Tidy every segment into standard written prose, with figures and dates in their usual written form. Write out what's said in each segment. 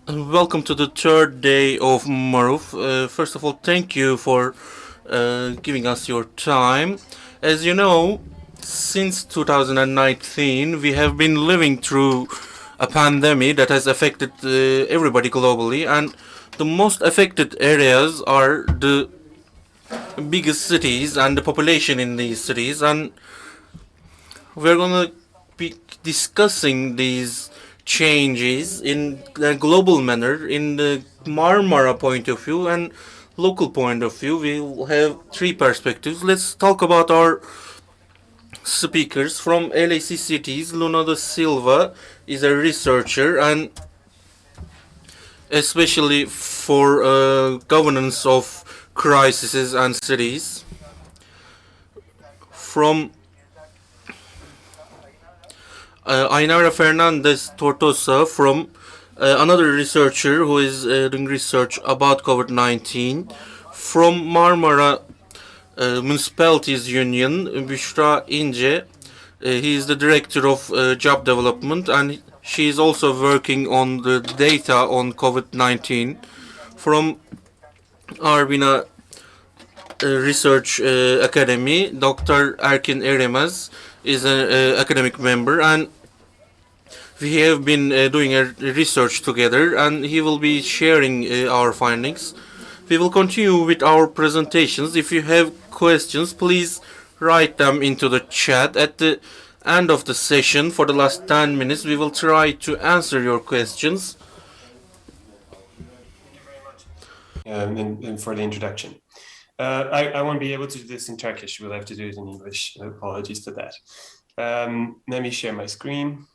Welcome to the third day of MARUF. First of all, thank you for giving us your time. As you know, since 2019, we have been living through a pandemic that has affected everybody globally, and the most affected areas are the biggest cities and the population in these cities, and we're gonna be discussing these changes in a global manner in the Marmara point of view and local point of view. We'll have three perspectives. Let's talk about our speakers from LAC cities. Luna da Silva is a researcher and especially for governance of crises and cities. From Ainara Fernandez Tortosa from another researcher who is doing research about COVID-19. From Marmara Municipalities Union, Büşra İnce. He is the director of job development and she is also working on the data on COVID-19. From Arvina Research Academy, Dr. Erkin Eremez is an academic member and we have been doing a research together and he will be sharing our findings. We will continue with our presentations. If you have questions, please write them into the chat. At the end of the session, for the last 10 minutes, we will try to answer your questions. Thank you very much, and for the introduction. I won't be able to do this in Turkish. We'll have to do it in English. Apologies for that. Let me share my screen.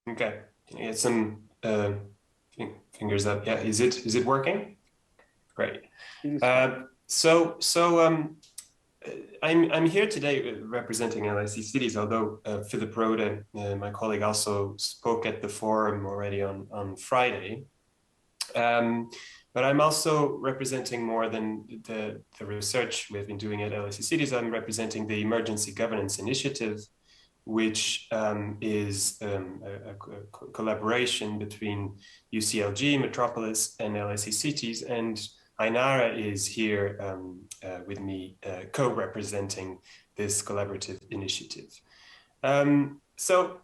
Okay, can I get some fingers up? Yeah, is it working? Great. I'm here today representing LIC cities, although Philip Rode, my colleague, also spoke at the forum already on Friday. But I'm also representing more than the research we've been doing at LIC cities. I'm representing the Emergency Governance Initiative, which is a collaboration between UCLG, Metropolis, and LIC cities. And Ainara is here with me, co-representing this collaborative initiative. So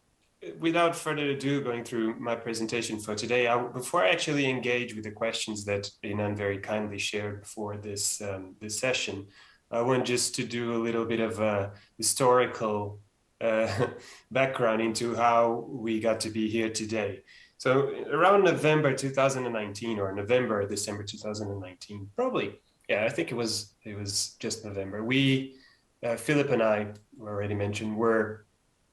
without further ado, going through my presentation for today, before I actually engage with the questions that İnan very kindly shared before this session, I want just to do a little bit of a historical background into how we got to be here today. So around November 2019 or December 2019, probably, yeah, I think it was just November. We, Philip and I already mentioned, were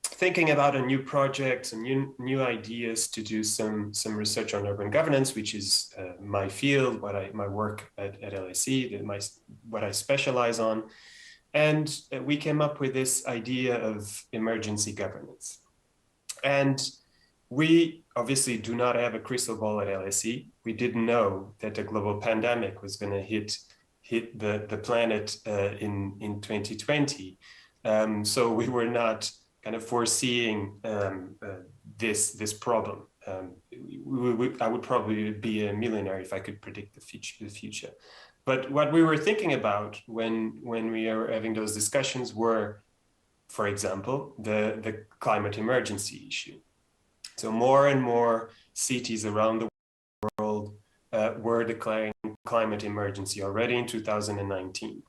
thinking about a new project, some new ideas to do some research on urban governance, which is my field, my work at LSE, what I specialize on. And we came up with this idea of emergency governance. And we obviously do not have a crystal ball at LSE. We didn't know that a global pandemic was going to hit the planet in 2020. So we were not kind of foreseeing this problem. I would probably be a millionaire if I could predict the future. But what we were thinking about when we are having those discussions were, for example, the climate emergency issue. So more and more cities around the world were declaring climate emergency already in 2019.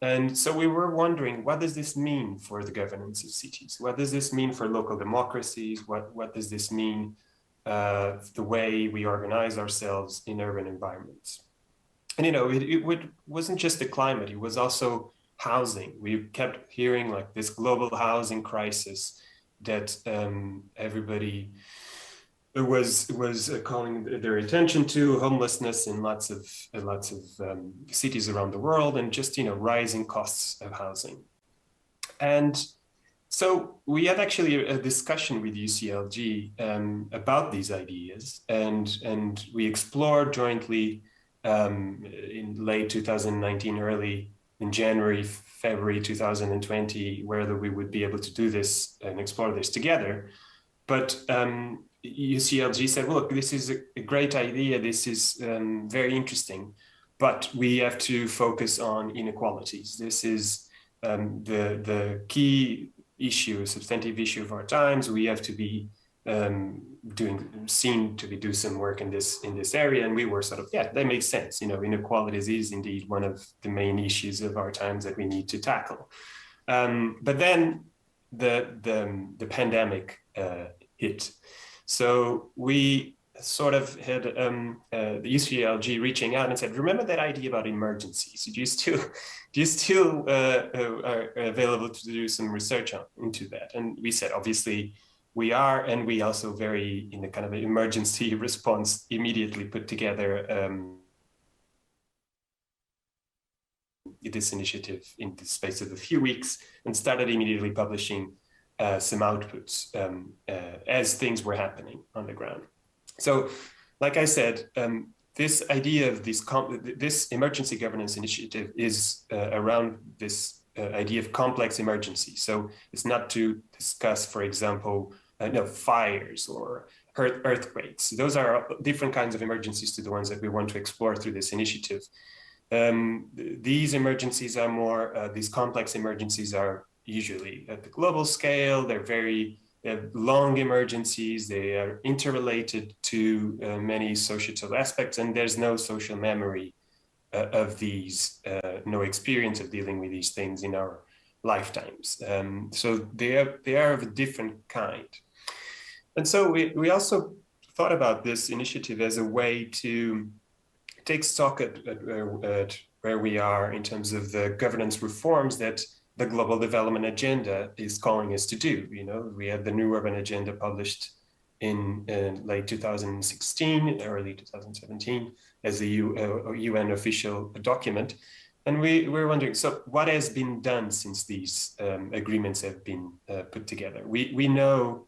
And so we were wondering, what does this mean for the governance of cities? What does this mean for local democracies? What does this mean the way we organize ourselves in urban environments? And, you know, it wasn't just the climate, it was also housing. We kept hearing like this global housing crisis that everybody was calling their attention to, homelessness in lots of cities around the world, and just, you know, rising costs of housing. And so we had actually a discussion with UCLG about these ideas, and we explored jointly in late 2019, early in January, February 2020, whether we would be able to do this and explore this together. But UCLG said, look, this is a great idea. This is very interesting, but we have to focus on inequalities. This is the key issue, substantive issue of our times. We have to be seen to do some work in this area. And we were sort of, yeah, that makes sense. You know, inequalities is indeed one of the main issues of our times that we need to tackle. But then the pandemic hit. So we sort of had the UCLG reaching out and said, remember that idea about emergencies? Do you still are available to do some research into that? And we said, obviously we are, and we also very, in a kind of an emergency response, immediately put together this initiative in the space of a few weeks and started immediately publishing some outputs as things were happening on the ground. So, like I said, this idea of this emergency governance initiative is around this idea of complex emergency. So it's not to discuss, for example, fires or earthquakes. Those are different kinds of emergencies to the ones that we want to explore through this initiative. These emergencies are more, these complex emergencies are usually at the global scale. They're very long emergencies. They are interrelated to many societal aspects, and there's no social memory of these, no experience of dealing with these things in our lifetimes. So they are of a different kind. And so we also thought about this initiative as a way to take stock at where we are in terms of the governance reforms that the Global Development Agenda is calling us to do. You know, we have the New Urban Agenda published in late 2016, early 2017, as a UN official document. And we're wondering, so what has been done since these agreements have been put together? We know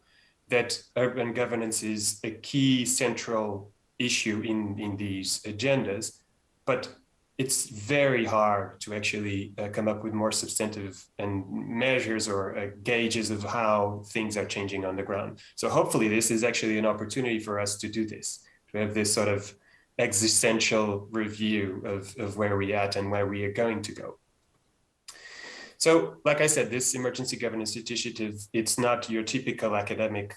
that urban governance is a key central issue in these agendas, but it's very hard to actually come up with more substantive and measures or gauges of how things are changing on the ground. So hopefully this is actually an opportunity for us to do this, to have this sort of existential review of where we're at and where we are going to go. So, like I said, this emergency governance initiative, it's not your typical academic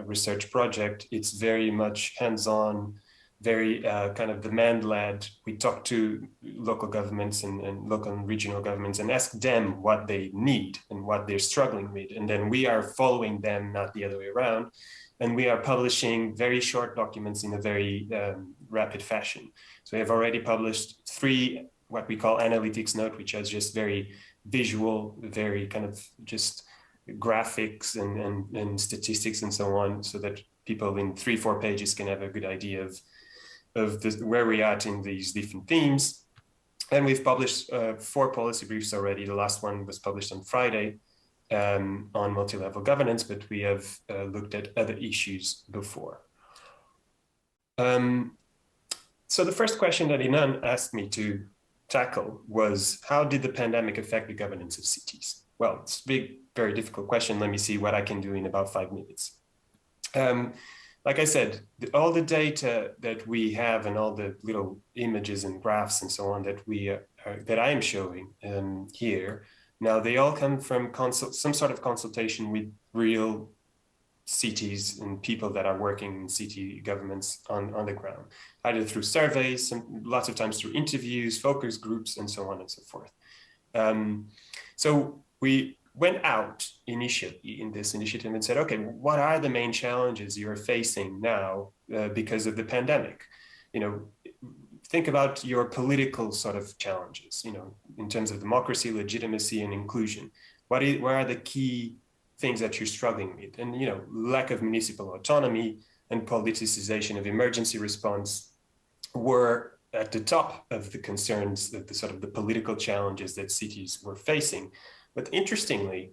research project. It's very much hands-on, very kind of demand-led. We talk to local governments and local and regional governments and ask them what they need and what they're struggling with. And then we are following them, not the other way around. And we are publishing very short documents in a very rapid fashion. So we have already published 3, what we call analytics note, which is just very visual, very kind of just graphics and statistics and so on, so that people in 3-4 pages can have a good idea of where we're at in these different themes. And we've published 4 policy briefs already. The last one was published on Friday on multi-level governance, but we have looked at other issues before. So the first question that İnan asked me to tackle was, how did the pandemic affect the governance of cities? Well, it's a big, very difficult question. Let me see what I can do in about 5 minutes. Like I said, all the data that we have and all the little images and graphs and so on that I am showing here, now they all come from some sort of consultation with real cities and people that are working in city governments on the ground, either through surveys, lots of times through interviews, focus groups, and so on and so forth. So we went out initially in this initiative and said, okay, what are the main challenges you're facing now because of the pandemic? You know, think about your political sort of challenges, you know, in terms of democracy, legitimacy, and inclusion. Where are the key things that you're struggling with? And, you know, lack of municipal autonomy and politicization of emergency response were at the top of the concerns, the sort of the political challenges that cities were facing. But interestingly,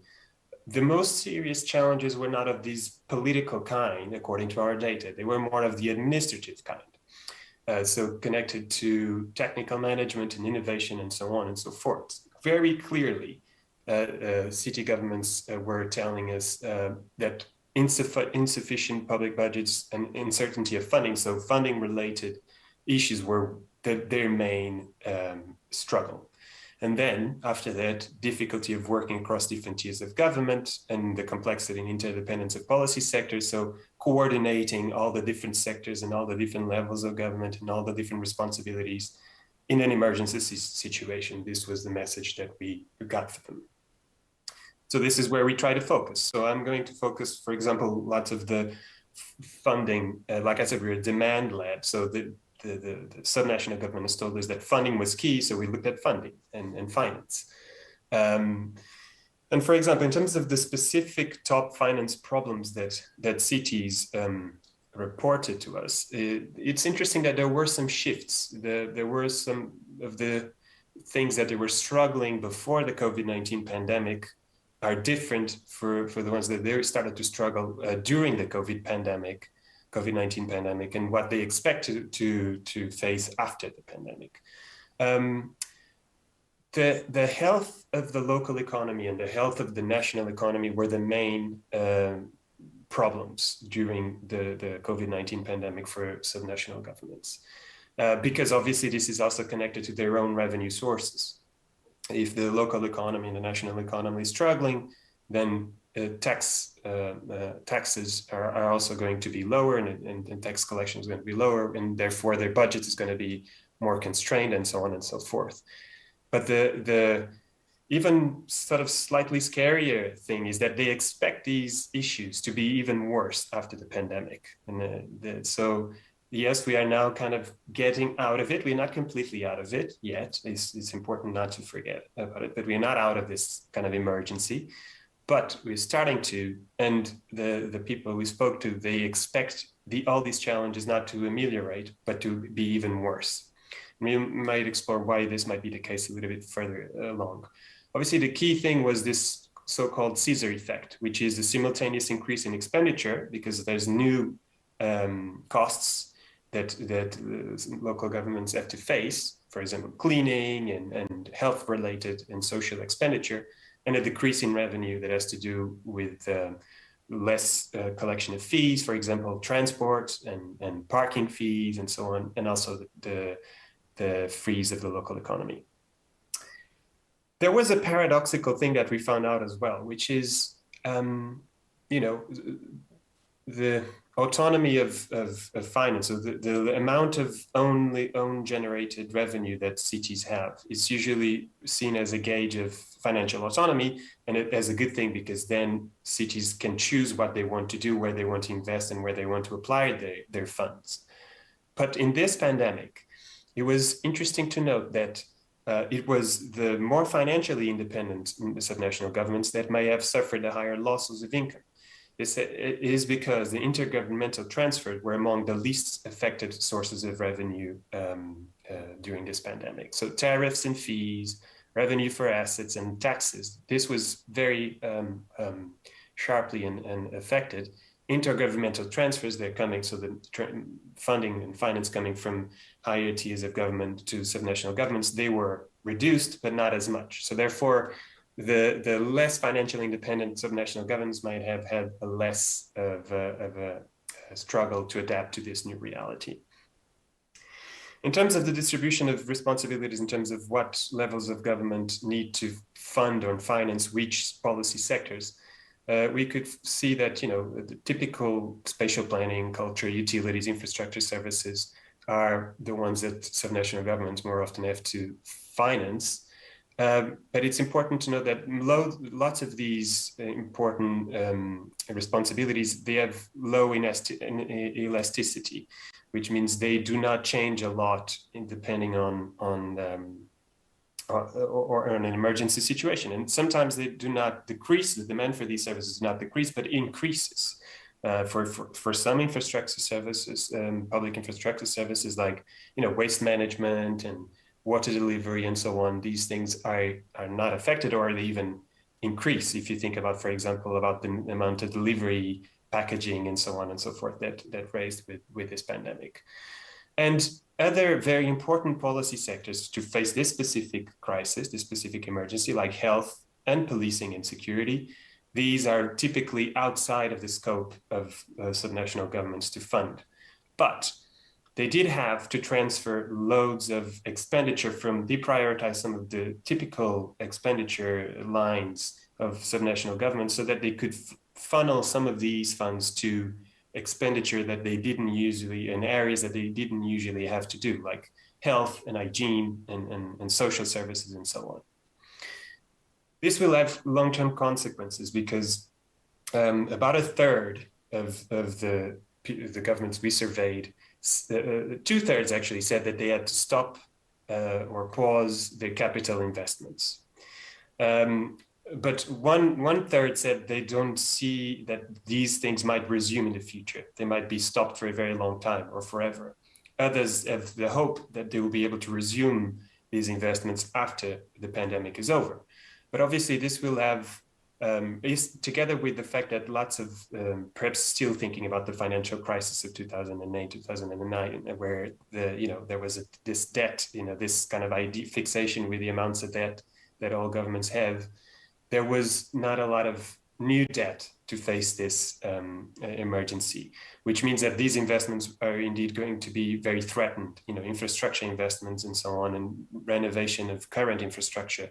the most serious challenges were not of this political kind, according to our data. They were more of the administrative kind. so connected to technical management and innovation and so on and so forth. Very clearly, city governments were telling us that insufficient public budgets and uncertainty of funding, so funding related issues were their main struggle. And then after that, difficulty of working across different tiers of government and the complexity and interdependence of policy sectors. So coordinating all the different sectors and all the different levels of government and all the different responsibilities in an emergency situation. This was the message that we got for them. So this is where we try to focus. So I'm going to focus, for example, lots of the funding, like I said, we're demand led. So the subnational government has told us that funding was key, so we looked at funding and finance. And for example, in terms of the specific top finance problems that cities reported to us, it's interesting that there were some shifts. There were some of the things that they were struggling before the COVID-19 pandemic are different for the ones that they started to struggle during the COVID-19 pandemic, and what they expect to face after the pandemic. The health of the local economy and the health of the national economy were the main problems during the COVID-19 pandemic for subnational governments, because obviously this is also connected to their own revenue sources. If the local economy and the national economy is struggling, then taxes are also going to be lower, and tax collection is going to be lower, and therefore their budget is going to be more constrained, and so on and so forth. But the even sort of slightly scarier thing is that they expect these issues to be even worse after the pandemic. And so yes, we are now kind of getting out of it. We're not completely out of it yet. It's important not to forget about it, but we're not out of this kind of emergency. But we're starting to, and the people we spoke to, they expect all these challenges not to ameliorate, but to be even worse. We might explore why this might be the case a little bit further along. Obviously, the key thing was this so-called Caesar effect, which is the simultaneous increase in expenditure because there's new costs that local governments have to face, for example, cleaning and health-related and social expenditure, and a decrease in revenue that has to do with less collection of fees, for example, transport and parking fees and so on, and also the freeze of the local economy. There was a paradoxical thing that we found out as well, which is, the autonomy of finance, so the amount of own generated revenue that cities have is usually seen as a gauge of financial autonomy, and as a good thing, because then cities can choose what they want to do, where they want to invest, and where they want to apply their funds. But in this pandemic, it was interesting to note that it was the more financially independent subnational governments that may have suffered the higher losses of income. This is because the intergovernmental transfers were among the least affected sources of revenue during this pandemic. So tariffs and fees, revenue for assets, and taxes, this was very sharply and affected. Intergovernmental transfers, they're coming, so the funding and finance coming from higher tiers of government to subnational governments, they were reduced, but not as much. So therefore, the less financially independent subnational governments might have had a less of a struggle to adapt to this new reality. In terms of the distribution of responsibilities, in terms of what levels of government need to fund or finance which policy sectors, we could see that, the typical spatial planning, culture, utilities, infrastructure services are the ones that subnational governments more often have to finance. But it's important to know that lots of these important responsibilities, they have low elasticity, which means they do not change a lot depending on an emergency situation. And sometimes they do not decrease, the demand for these services does not decrease, but increases. For some infrastructure services, public infrastructure services like, waste management and water delivery and so on, these things are not affected, or they even increase if you think about, for example, about the amount of delivery, packaging, and so on and so forth that raised with this pandemic. And other very important policy sectors to face this specific crisis, this specific emergency, like health and policing and security, these are typically outside of the scope of subnational governments to fund. But they did have to transfer loads of expenditure from deprioritize some of the typical expenditure lines of subnational governments so that they could funnel some of these funds to expenditure that they didn't usually, in areas that they didn't usually have to do, like health and hygiene and social services and so on. This will have long-term consequences because about a third of the governments we surveyed, 2/3 actually said that they had to stop or pause their capital investments. But one third said they don't see that these things might resume in the future. They might be stopped for a very long time or forever. Others have the hope that they will be able to resume these investments after the pandemic is over. But obviously this will have, together with the fact that lots of perhaps still thinking about the financial crisis of 2008, 2009, where there was this debt, this kind of fixation with the amounts of debt that all governments have. There was not a lot of new debt to face this emergency, which means that these investments are indeed going to be very threatened, infrastructure investments and so on, and renovation of current infrastructure,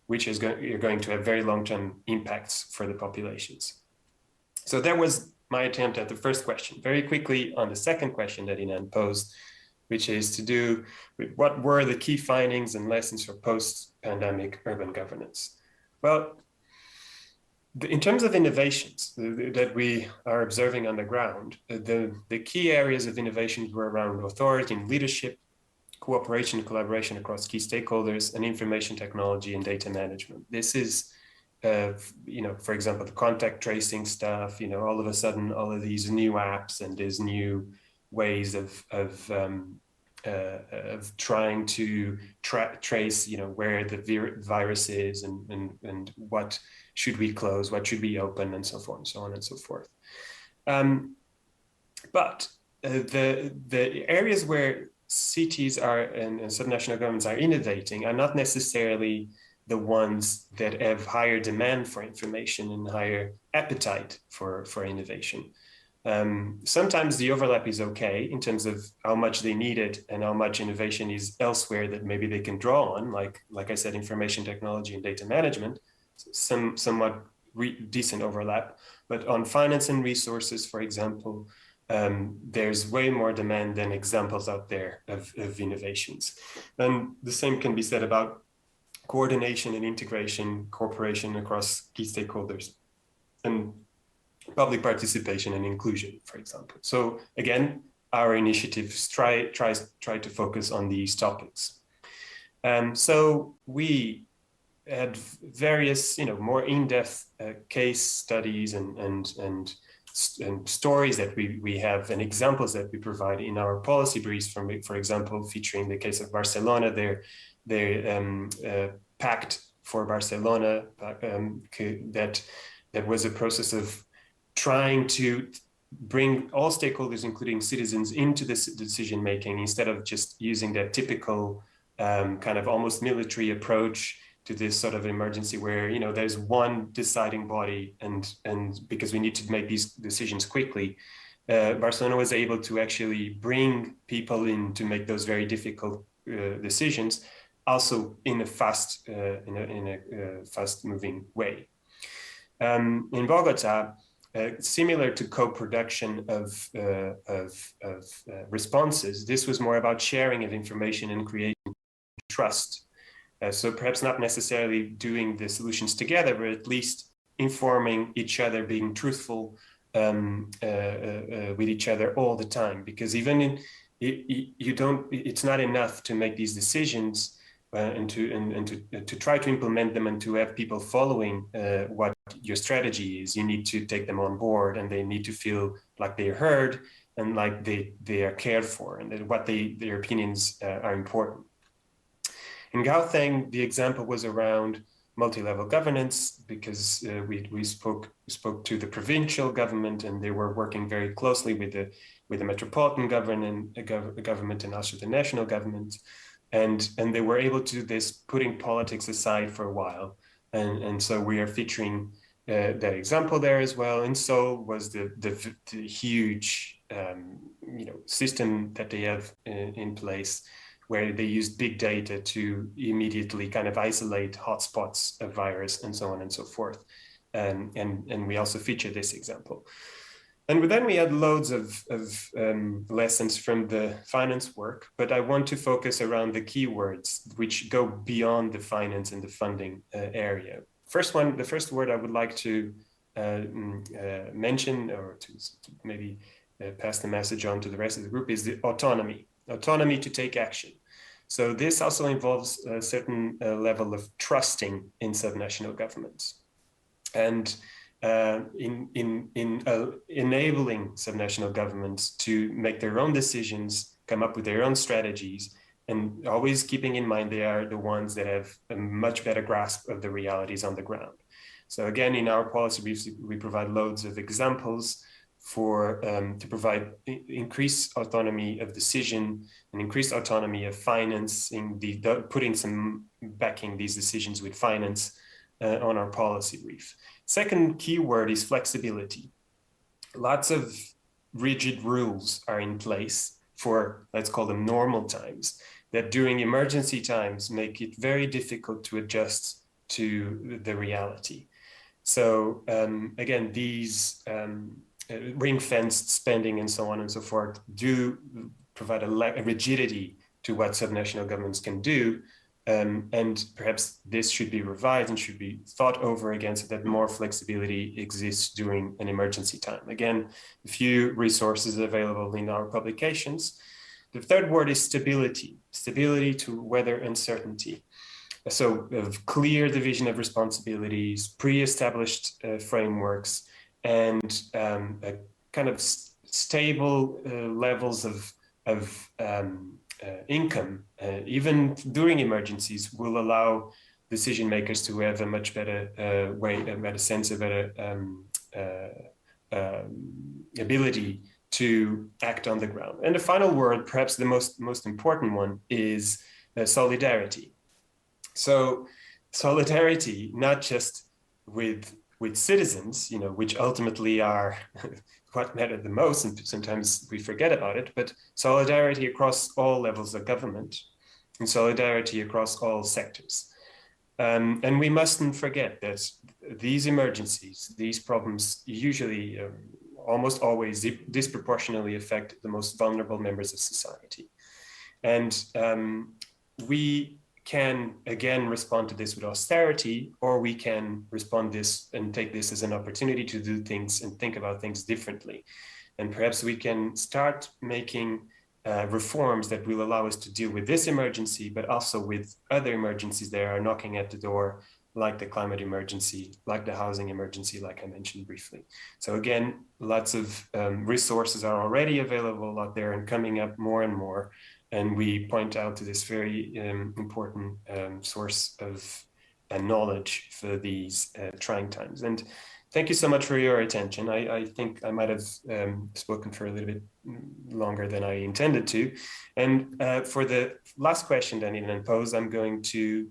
which is going to have very long-term impacts for the populations. So that was my attempt at the first question. Very quickly on the second question that İnan posed, which is to do with what were the key findings and lessons for post-pandemic urban governance. Well, in terms of innovations that we are observing on the ground, the key areas of innovations were around authority and leadership, cooperation and collaboration across key stakeholders, and information technology and data management. This is, for example, the contact tracing stuff, all of a sudden, all of these new apps and these new ways of trying to trace, where the virus is and what should we close, what should we open, and so forth, and so on and so forth. But the areas where cities are and subnational governments are innovating are not necessarily the ones that have higher demand for information and higher appetite for innovation. Sometimes the overlap is okay in terms of how much they need it and how much innovation is elsewhere that maybe they can draw on, like I said, information technology and data management, somewhat decent overlap. But on finance and resources, for example, there's way more demand than examples out there of innovations. And the same can be said about coordination and integration, cooperation across key stakeholders, and public participation and inclusion, for example. So again, our initiatives try to focus on these topics. So we had various, more in-depth case studies and stories that we have and examples that we provide in our policy briefs, for example, featuring the case of Barcelona, their pact for Barcelona, that was a process of trying to bring all stakeholders, including citizens, into this decision making instead of just using that typical kind of almost military approach to this sort of emergency where there's one deciding body and because we need to make these decisions quickly. Barcelona was able to actually bring people in to make those very difficult decisions, also in a fast moving way. In Bogota, similar to co-production of responses, this was more about sharing of information and creating trust. So perhaps not necessarily doing the solutions together, but at least informing each other, being truthful with each other all the time. Because even it's not enough to make these decisions and to try to implement them and to have people following what your strategy is. You need to take them on board, and they need to feel like they're heard and like they are cared for, and that their opinions are important. In Gauteng, the example was around multi-level governance, because we spoke to the provincial government, and they were working very closely with the metropolitan government and also the national government, and they were able to do this, putting politics aside for a while, and so we are featuring that example there as well. And so was the huge system that they have in place, where they used big data to immediately kind of isolate hotspots of virus and so on and so forth. And we also feature this example. And then we had loads of lessons from the finance work, but I want to focus around the keywords which go beyond the finance and the funding area. The first word I would like to mention, or to maybe pass the message on to the rest of the group, is the autonomy to take action. So this also involves a certain level of trusting in subnational governments, and in enabling subnational governments to make their own decisions, come up with their own strategies, and always keeping in mind they are the ones that have a much better grasp of the realities on the ground. So again, in our policy, we provide loads of examples for to provide increased autonomy of decision and increased autonomy of financing, putting some backing these decisions with finance on our policy brief. Second keyword is flexibility. Lots of rigid rules are in place for, let's call them normal times, that during emergency times make it very difficult to adjust to the reality. So again, these ring-fenced spending and so on and so forth do provide a rigidity to what subnational governments can do. And perhaps this should be revised and should be thought over again, so that more flexibility exists during an emergency time. Again, a few resources available in our publications. The third word is stability to weather uncertainty. So clear division of responsibilities, pre-established frameworks, and a kind of stable levels of income, even during emergencies, will allow decision makers to have a much better a better sense, a better ability to act on the ground. And the final word, perhaps the most important one, is solidarity. So solidarity, not just with citizens, which ultimately are what matter the most, and sometimes we forget about it, but solidarity across all levels of government and solidarity across all sectors. And we mustn't forget that these emergencies, these problems usually, almost always disproportionately affect the most vulnerable members of society. And we can again respond to this with austerity, or we can respond this and take this as an opportunity to do things and think about things differently. And perhaps we can start making reforms that will allow us to deal with this emergency, but also with other emergencies that are knocking at the door, like the climate emergency, like the housing emergency, like I mentioned briefly. So again, lots of resources are already available out there and coming up more and more. And we point out to this very important source of knowledge for these trying times. And thank you so much for your attention. I think I might have spoken for a little bit longer than I intended to. And for the last question that Inan posed, I'm going to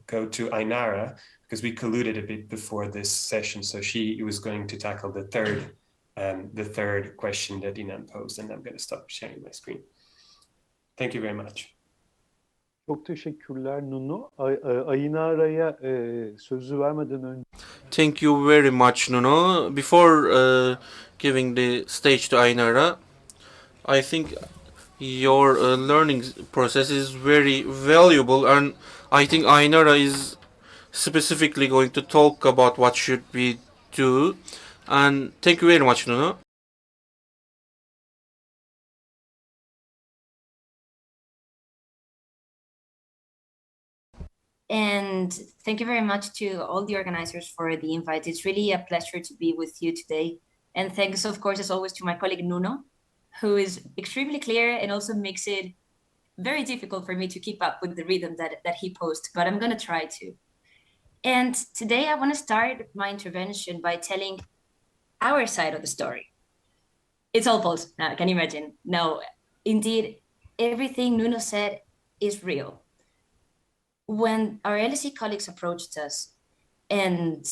go to Ainara, because we colluded a bit before this session. So she was going to tackle the third question that Inan posed, and I'm going to stop sharing my screen. Thank you very much. Çok teşekkürler Nuno. Ainara'ya sözü vermeden önce. Thank you very much, Nuno. Before giving the stage to Ainara, I think your learning process is very valuable, and I think Ainara is specifically going to talk about what should we do. And thank you very much, Nuno. And thank you very much to all the organizers for the invite. It's really a pleasure to be with you today. And thanks, of course, as always, to my colleague Nuno, who is extremely clear and also makes it very difficult for me to keep up with the rhythm that he posed, but I'm going to try to. And today I want to start my intervention by telling our side of the story. It's all false, can you imagine? No, indeed, everything Nuno said is real. When our LSE colleagues approached us and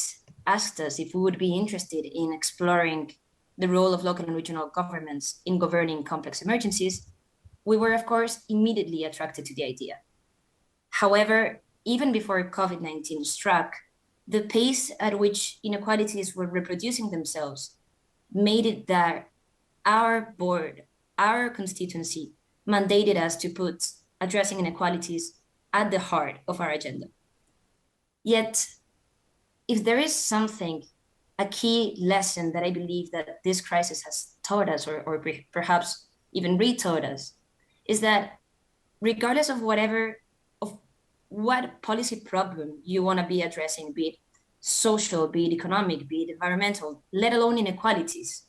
asked us if we would be interested in exploring the role of local and regional governments in governing complex emergencies, we were, of course, immediately attracted to the idea. However, even before COVID-19 struck, the pace at which inequalities were reproducing themselves made it that our board, our constituency, mandated us to put addressing inequalities at the heart of our agenda. Yet, if there is something, a key lesson that I believe that this crisis has taught us, or perhaps even retaught us, is that regardless of what policy problem you want to be addressing, be it social, be it economic, be it environmental, let alone inequalities,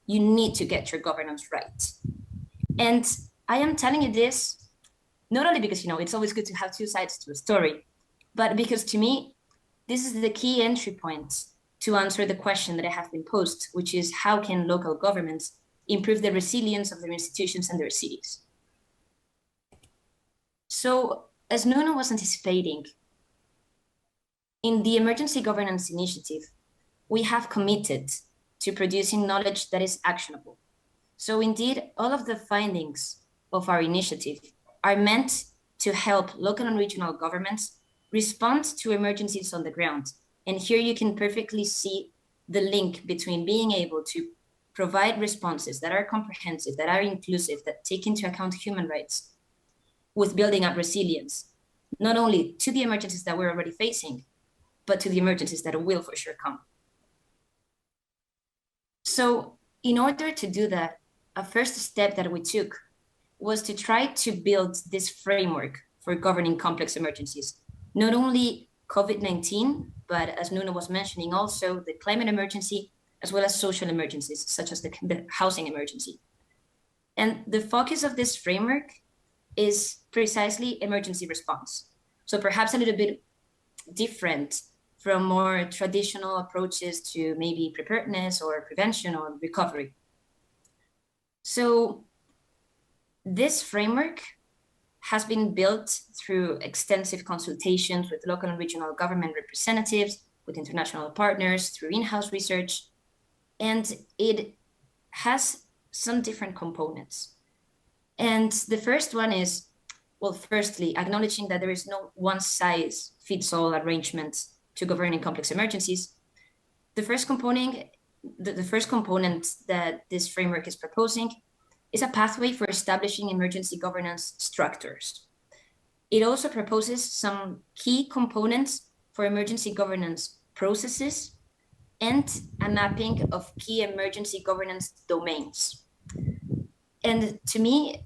you need to get your governance right. And I am telling you this not only because, it's always good to have two sides to a story, but because to me, this is the key entry point to answer the question that I have been posed, which is how can local governments improve the resilience of their institutions and their cities? So, as Nuno was anticipating, in the Emergency Governance Initiative, we have committed to producing knowledge that is actionable. So indeed, all of the findings of our initiative are meant to help local and regional governments respond to emergencies on the ground. And here you can perfectly see the link between being able to provide responses that are comprehensive, that are inclusive, that take into account human rights, with building up resilience, not only to the emergencies that we're already facing, but to the emergencies that will for sure come. So in order to do that, a first step that we took was to try to build this framework for governing complex emergencies, not only COVID-19, but as Nuno was mentioning, also the climate emergency, as well as social emergencies, such as the housing emergency. And the focus of this framework is precisely emergency response. So perhaps a little bit different from more traditional approaches to maybe preparedness or prevention or recovery. So this framework has been built through extensive consultations with local and regional government representatives, with international partners, through in-house research, and it has some different components. And the first one is, well, firstly, acknowledging that there is no one-size-fits-all arrangement to governing complex emergencies. The first component that this framework is proposing is a pathway for establishing emergency governance structures. It also proposes some key components for emergency governance processes and a mapping of key emergency governance domains. And to me,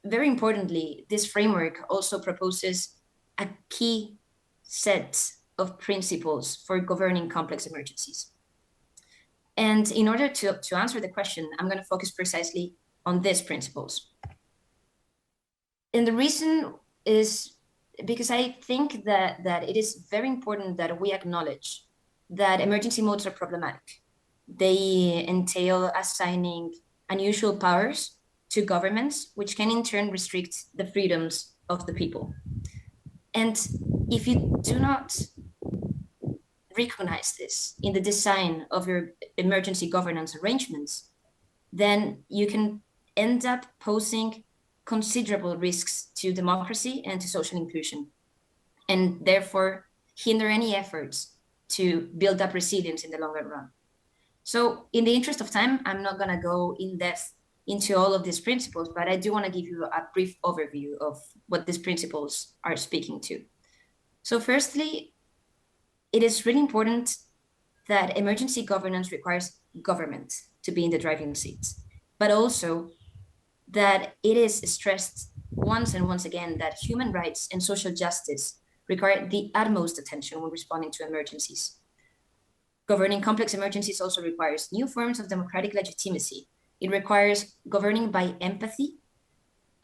very importantly, this framework also proposes a key set of principles for governing complex emergencies. And in order to answer the question, I'm going to focus precisely on these principles. And the reason is because I think that it is very important that we acknowledge that emergency modes are problematic. They entail assigning unusual powers to governments, which can in turn restrict the freedoms of the people. And if you do not recognize this in the design of your emergency governance arrangements, then you can end up posing considerable risks to democracy and to social inclusion, and therefore hinder any efforts to build up resilience in the longer run. So in the interest of time, I'm not going to go in depth into all of these principles, but I do want to give you a brief overview of what these principles are speaking to. So firstly, it is really important that emergency governance requires government to be in the driving seat, but also that it is stressed once and once again that human rights and social justice require the utmost attention when responding to emergencies. Governing complex emergencies also requires new forms of democratic legitimacy. It requires governing by empathy,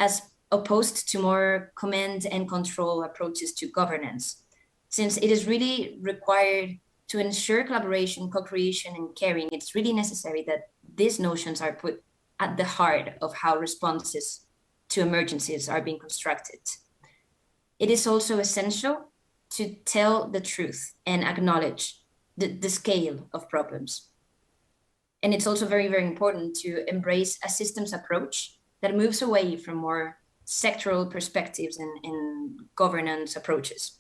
as opposed to more command and control approaches to governance, since it is really required to ensure collaboration, co-creation, and caring. It's really necessary that these notions are put at the heart of how responses to emergencies are being constructed. It is also essential to tell the truth and acknowledge the scale of problems. And it's also very, very important to embrace a systems approach that moves away from more sectoral perspectives and governance approaches.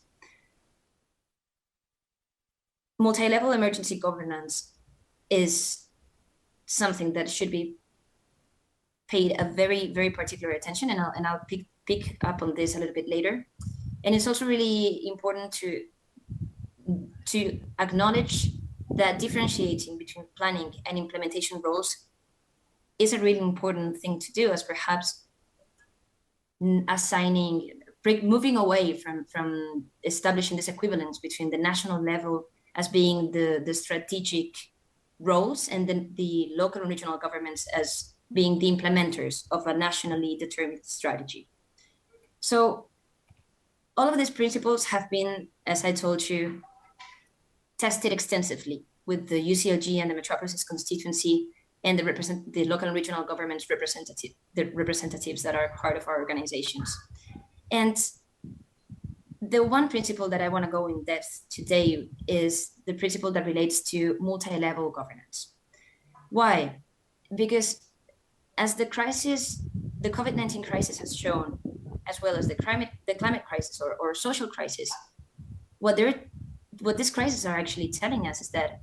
Multi-level emergency governance is something that should be paid a very, very particular attention, and I'll pick up on this a little bit later. And it's also really important to acknowledge that differentiating between planning and implementation roles is a really important thing to do, as perhaps moving away from establishing this equivalence between the national level as being the strategic roles and then the local and regional governments as being the implementers of a nationally determined strategy. So all of these principles have been, as I told you, tested extensively with the UCLG and the Metropolis constituency and the local and regional governments representatives that are part of our organizations. And the one principle that I want to go in depth today is the principle that relates to multi-level governance. Why? Because as the COVID-19 crisis has shown, as well as the climate crisis or social crisis, what these crises are actually telling us is that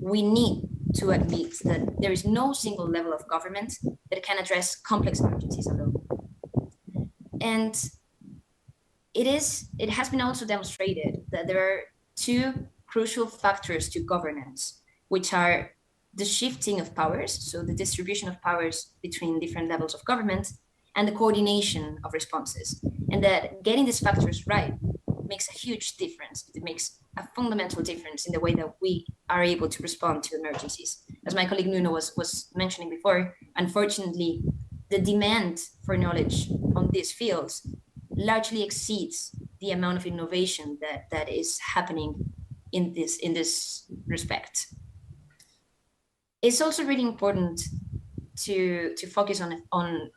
we need to admit that there is no single level of government that can address complex emergencies alone. And it has been also demonstrated that there are two crucial factors to governance, which are the shifting of powers, so the distribution of powers between different levels of government, and the coordination of responses. And that getting these factors right makes a huge difference. It makes a fundamental difference in the way that we are able to respond to emergencies. As my colleague Nuno was mentioning before, unfortunately, the demand for knowledge on these fields largely exceeds the amount of innovation that is happening in this respect. It's also really important to focus on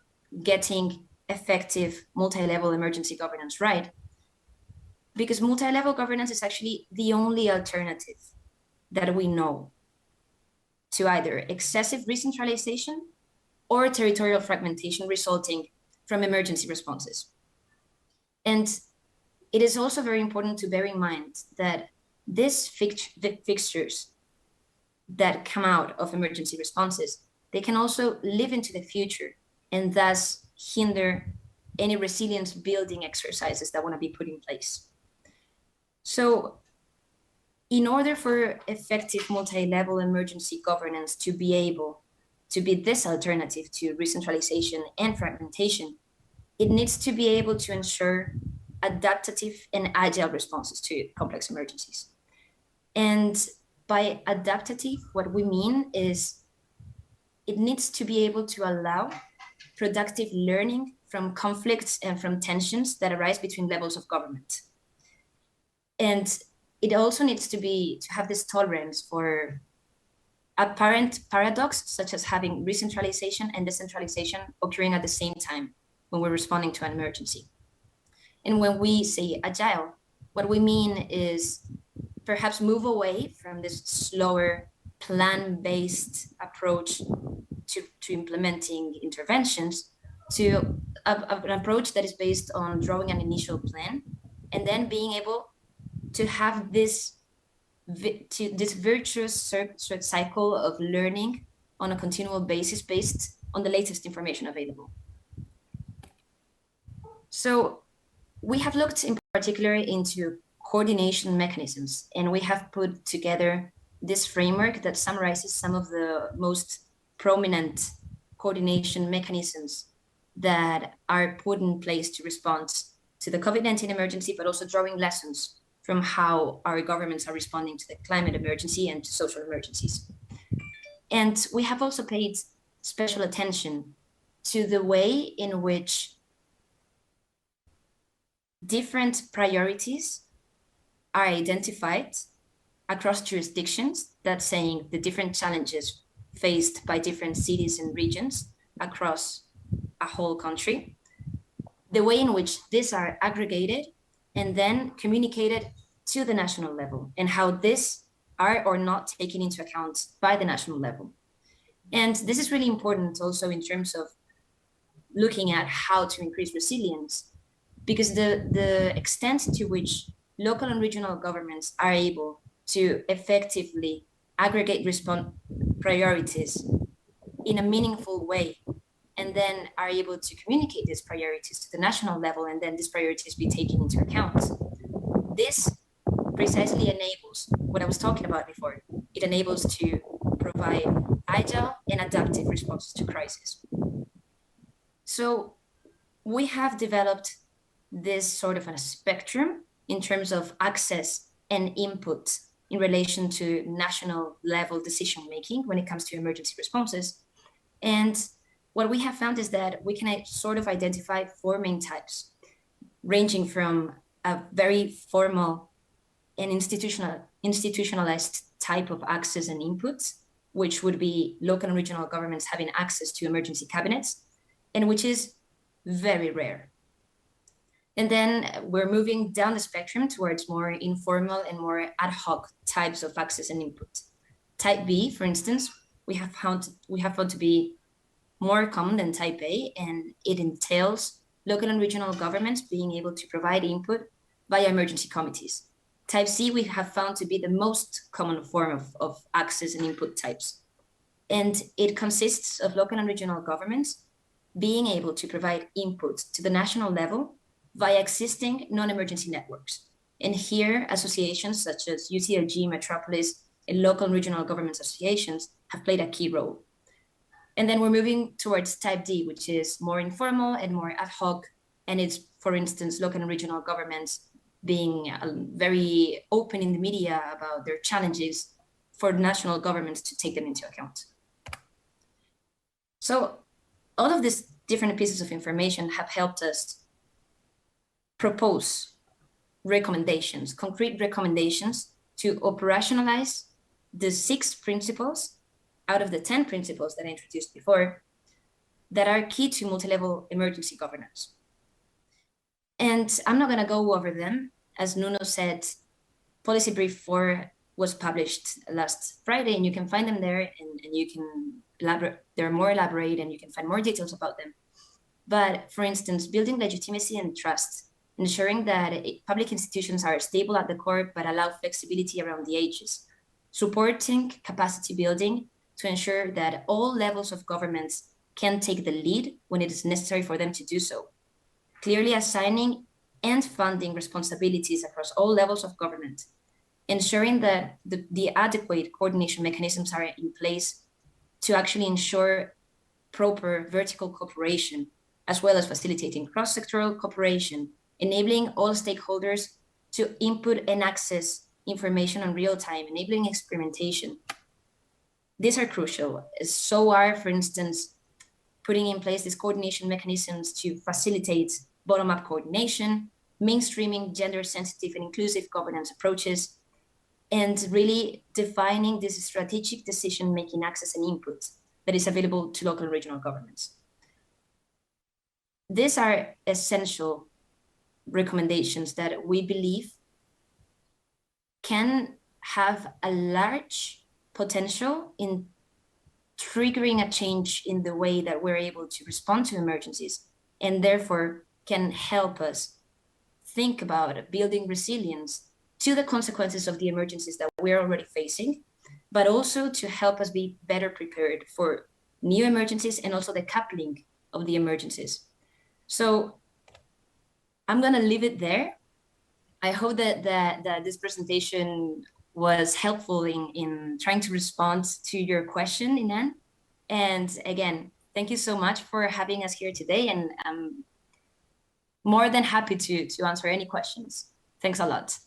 getting effective multi-level emergency governance right, because multi-level governance is actually the only alternative that we know to either excessive recentralization or territorial fragmentation resulting from emergency responses. And it is also very important to bear in mind that these fixtures that come out of emergency responses, they can also live into the future and thus hinder any resilience building exercises that want to be put in place. So in order for effective multi-level emergency governance to be able to be this alternative to recentralization and fragmentation, it needs to be able to ensure adaptive and agile responses to complex emergencies. And by adaptive, what we mean is it needs to be able to allow productive learning from conflicts and from tensions that arise between levels of government. And it also needs to have this tolerance for apparent paradox, such as having recentralization and decentralization occurring at the same time when we're responding to an emergency. And when we say agile, what we mean is perhaps move away from this slower plan-based approach to implementing interventions to an approach that is based on drawing an initial plan and then being able to have this virtuous cycle of learning on a continual basis based on the latest information available. So we have looked in particular into coordination mechanisms, and we have put together this framework that summarizes some of the most prominent coordination mechanisms that are put in place to respond to the COVID-19 emergency, but also drawing lessons from how our governments are responding to the climate emergency and to social emergencies. And we have also paid special attention to the way in which different priorities are identified across jurisdictions, that's saying the different challenges faced by different cities and regions across a whole country, the way in which these are aggregated and then communicated to the national level, and how these are or not taken into account by the national level. And this is really important also in terms of looking at how to increase resilience, because the extent to which local and regional governments are able to effectively aggregate response priorities in a meaningful way, and then are able to communicate these priorities to the national level, and then these priorities be taken into account. This precisely enables what I was talking about before. It enables to provide agile and adaptive responses to crisis. So we have developed this sort of a spectrum in terms of access and input in relation to national level decision making when it comes to emergency responses. And what we have found is that we can sort of identify four main types, ranging from a very formal and institutionalized type of access and inputs, which would be local and regional governments having access to emergency cabinets, and which is very rare. And then we're moving down the spectrum towards more informal and more ad hoc types of access and input. Type B, for instance, we have found to be more common than type A, and it entails local and regional governments being able to provide input via emergency committees. Type C, we have found to be the most common form of access and input types. And it consists of local and regional governments being able to provide input to the national level via existing non-emergency networks. And here, associations such as UCLG, Metropolis, and local and regional government associations have played a key role. And then we're moving towards type D, which is more informal and more ad hoc. And it's, for instance, local and regional governments being very open in the media about their challenges for national governments to take them into account. So all of these different pieces of information have helped us propose recommendations, concrete recommendations to operationalize the 6 principles out of the 10 principles that I introduced before that are key to multi-level emergency governance. And I'm not going to go over them. As Nuno said, Policy Brief 4 was published last Friday, and you can find them there, and you can elaborate, they're more elaborate, and you can find more details about them. But for instance, building legitimacy and trust, ensuring that public institutions are stable at the core but allow flexibility around the edges, supporting capacity building to ensure that all levels of governments can take the lead when it is necessary for them to do so, clearly assigning and funding responsibilities across all levels of government, ensuring that the adequate coordination mechanisms are in place to actually ensure proper vertical cooperation, as well as facilitating cross-sectoral cooperation, enabling all stakeholders to input and access information in real time, enabling experimentation. These are crucial. So are, for instance, putting in place these coordination mechanisms to facilitate bottom-up coordination, mainstreaming gender-sensitive and inclusive governance approaches, and really defining this strategic decision-making access and input that is available to local and regional governments. These are essential recommendations that we believe can have a large potential in triggering a change in the way that we're able to respond to emergencies, and therefore can help us think about building resilience to the consequences of the emergencies that we're already facing, but also to help us be better prepared for new emergencies and also the coupling of the emergencies. So I'm going to leave it there. I hope that this presentation was helpful in trying to respond to your question, İnan. And again, thank you so much for having us here today, and I'm more than happy to answer any questions. Thanks a lot.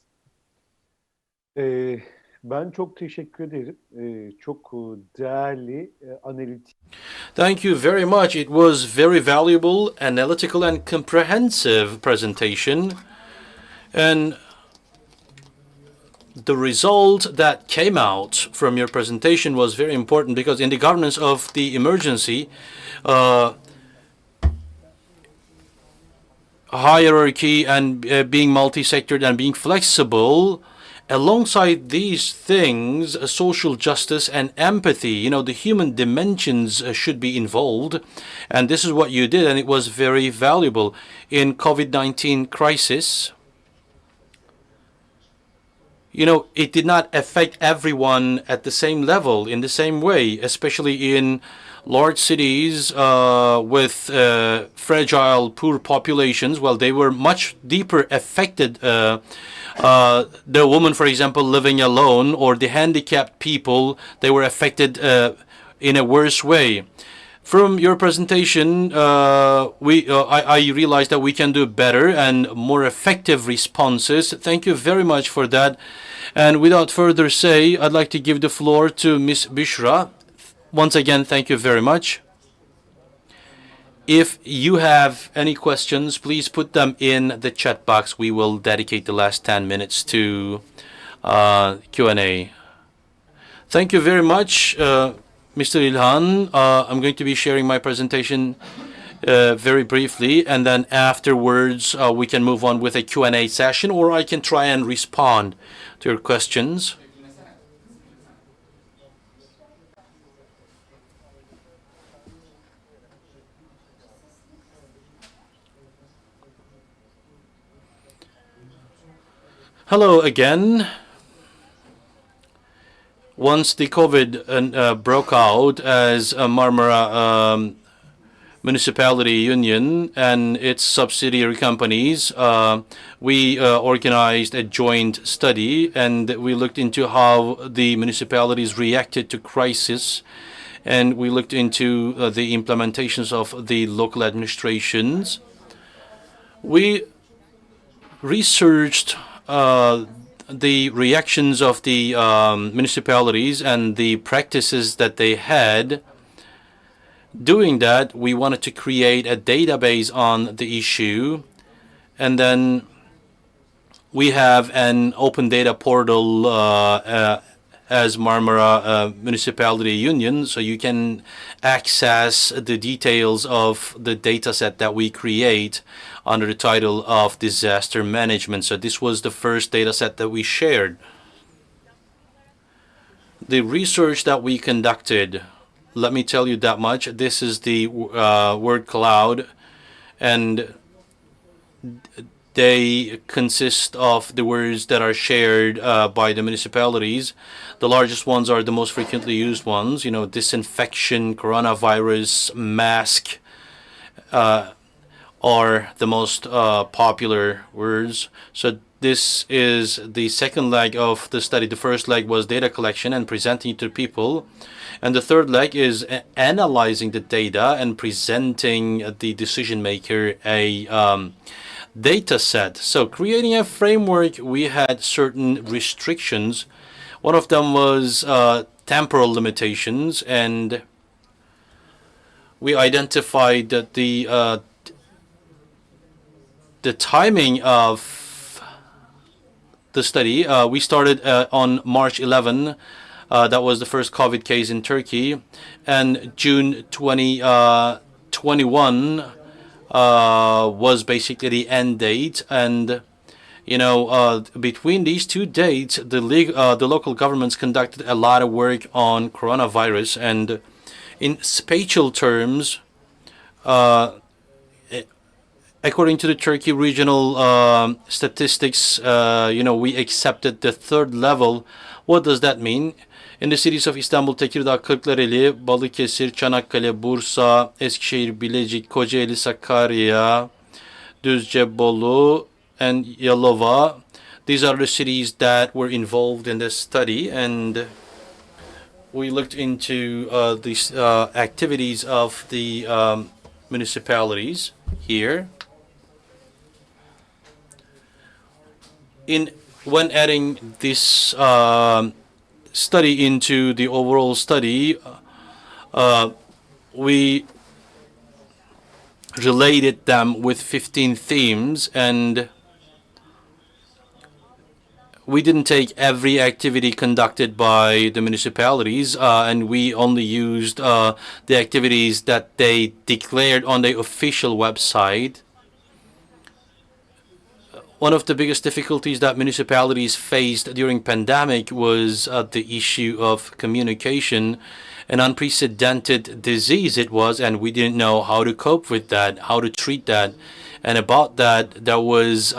Ben çok teşekkür ederim. Çok değerli, analitik. Thank you very much. It was very valuable, analytical, and comprehensive presentation. And the result that came out from your presentation was very important, because in the governance of the emergency, hierarchy and being multi-sectored and being flexible, alongside these things, social justice and empathy, the human dimensions should be involved. And this is what you did, and it was very valuable. In COVID-19 crisis, it did not affect everyone at the same level, in the same way, especially in large cities with fragile, poor populations. Well, they were much deeper affected. The woman, for example, living alone, or the handicapped people, they were affected in a worse way. From your presentation, I realized that we can do better and more effective responses. Thank you very much for that. And without further say, I'd like to give the floor to Ms. Bishra. Once again, thank you very much. If you have any questions, please put them in the chat box. We will dedicate the last 10 minutes to Q&A. Thank you very much, Mr. İlhan. I'm going to be sharing my presentation very briefly, and then afterwards we can move on with a Q&A session, or I can try and respond to your questions. Hello again. Once the COVID broke out, as Marmara Municipality Union and its subsidiary companies, we organized a joint study, and we looked into how the municipalities reacted to crisis, and we looked into the implementations of the local administrations. We researched the reactions of the municipalities and the practices that they had. Doing that, we wanted to create a database on the issue, and then we have an open data portal as Marmara Municipality Union, so you can access the details of the data set that we create under the title of disaster management. So this was the first data set that we shared. The research that we conducted, let me tell you that much. This is the word cloud, and they consist of the words that are shared by the municipalities. The largest ones are the most frequently used ones, disinfection, coronavirus, mask, are the most popular words. So this is the second leg of the study. The first leg was data collection and presenting it to people. And the third leg is analyzing the data and presenting the decision maker a data set. So creating a framework, we had certain restrictions. One of them was temporal limitations, and we identified that the timing of the study. We started on March 11. That was the first COVID case in Turkey, and June 2021 was basically the end date. And between these two dates, the local governments conducted a lot of work on coronavirus. And in spatial terms, according to the Turkey regional statistics, we accepted the third level. What does that mean? In the cities of Istanbul, Tekirdağ, Kırklareli, Balıkesir, Çanakkale, Bursa, Eskişehir, Bilecik, Kocaeli, Sakarya, Düzce, Bolu, and Yalova, these are the cities that were involved in this study, and we looked into these activities of the municipalities here. When adding this study into the overall study, we related them with 15 themes, and we didn't take every activity conducted by the municipalities, and we only used the activities that they declared on the official website. One of the biggest difficulties that municipalities faced during pandemic was the issue of communication. An unprecedented disease it was, and we didn't know how to cope with that, how to treat that. And about that, there was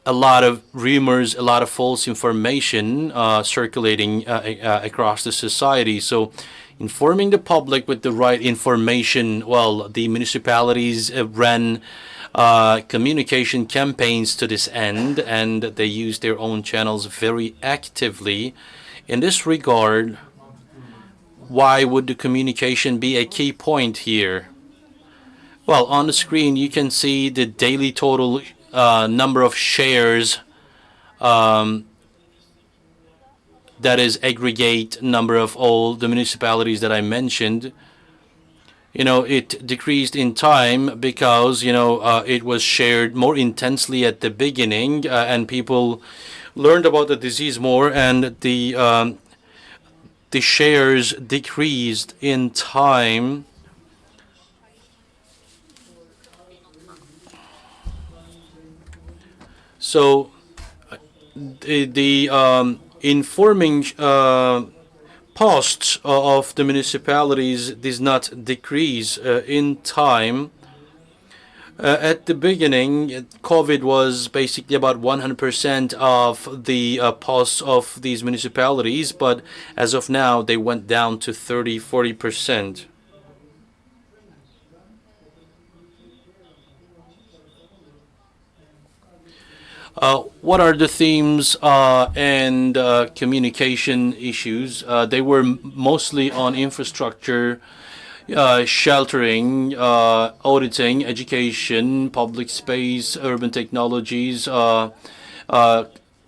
a lot of rumors, a lot of false information circulating across the society. So informing the public with the right information, well, the municipalities ran communication campaigns to this end, and they used their own channels very actively. In this regard, why would the communication be a key point here? Well, on the screen you can see the daily total number of shares, that is aggregate number of all the municipalities that I mentioned. You know, it decreased in time because, you know, it was shared more intensely at the beginning, and people learned about the disease more, and the shares decreased in time. So the informing costs of the municipalities does not decrease in time. At the beginning, COVID was basically about 100% of the costs of these municipalities, but as of now, they went down to 30–40%. What are the themes and communication issues? They were mostly on infrastructure, sheltering, auditing, education, public space, urban technologies,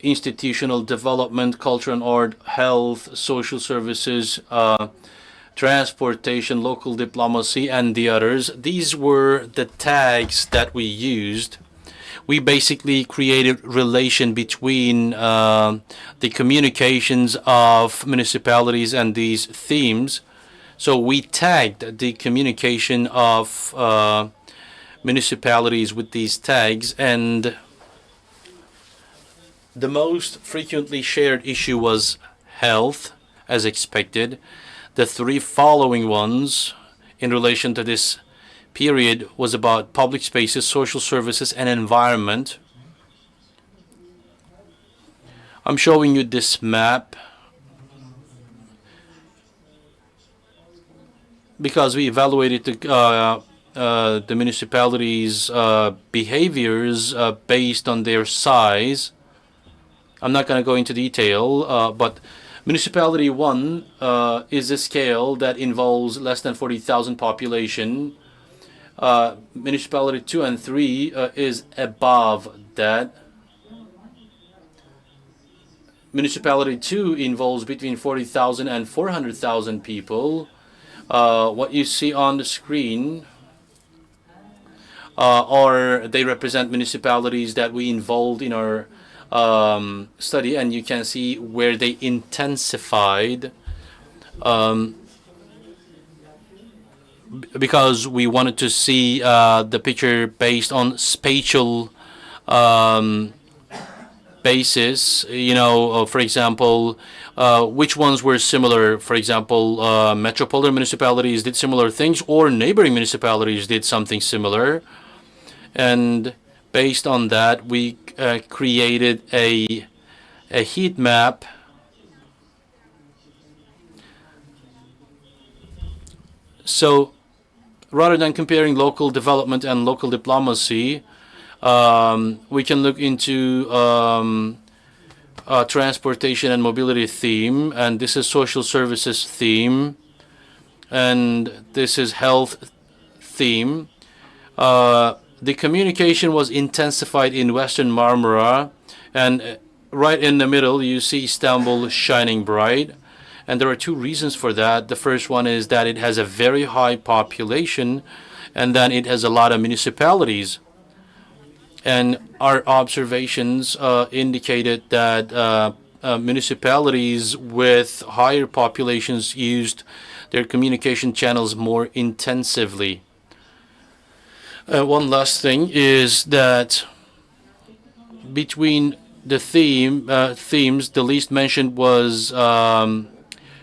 institutional development, culture and art, health, social services, transportation, local diplomacy, and the others. These were the tags that we used. We basically created relation between the communications of municipalities and these themes. So we tagged the communication of municipalities with these tags, and the most frequently shared issue was health, as expected. The three following ones in relation to this period was about public spaces, social services, and environment. I'm showing you this map because we evaluated the municipalities' behaviors based on their size. I'm not going to go into detail, but Municipality 1 is a scale that involves less than 40,000 population. Municipality 2 and 3 is above that. Municipality 2 involves between 40,000 and 400,000 people. What you see on the screen they represent municipalities that we involved in our study, and you can see where they intensified because we wanted to see the picture based on spatial basis. You know, for example, which ones were similar. For example, metropolitan municipalities did similar things, or neighboring municipalities did something similar. And based on that, we created a heat map so rather than comparing local development and local diplomacy, we can look into transportation and mobility theme, and this is social services theme, and this is health theme. The communication was intensified in Western Marmara, and right in the middle you see Istanbul shining bright. And there are two reasons for that. The first one is that it has a very high population, and then it has a lot of municipalities. And our observations indicated that municipalities with higher populations used their communication channels more intensively. One last thing is that between the themes, the least mentioned was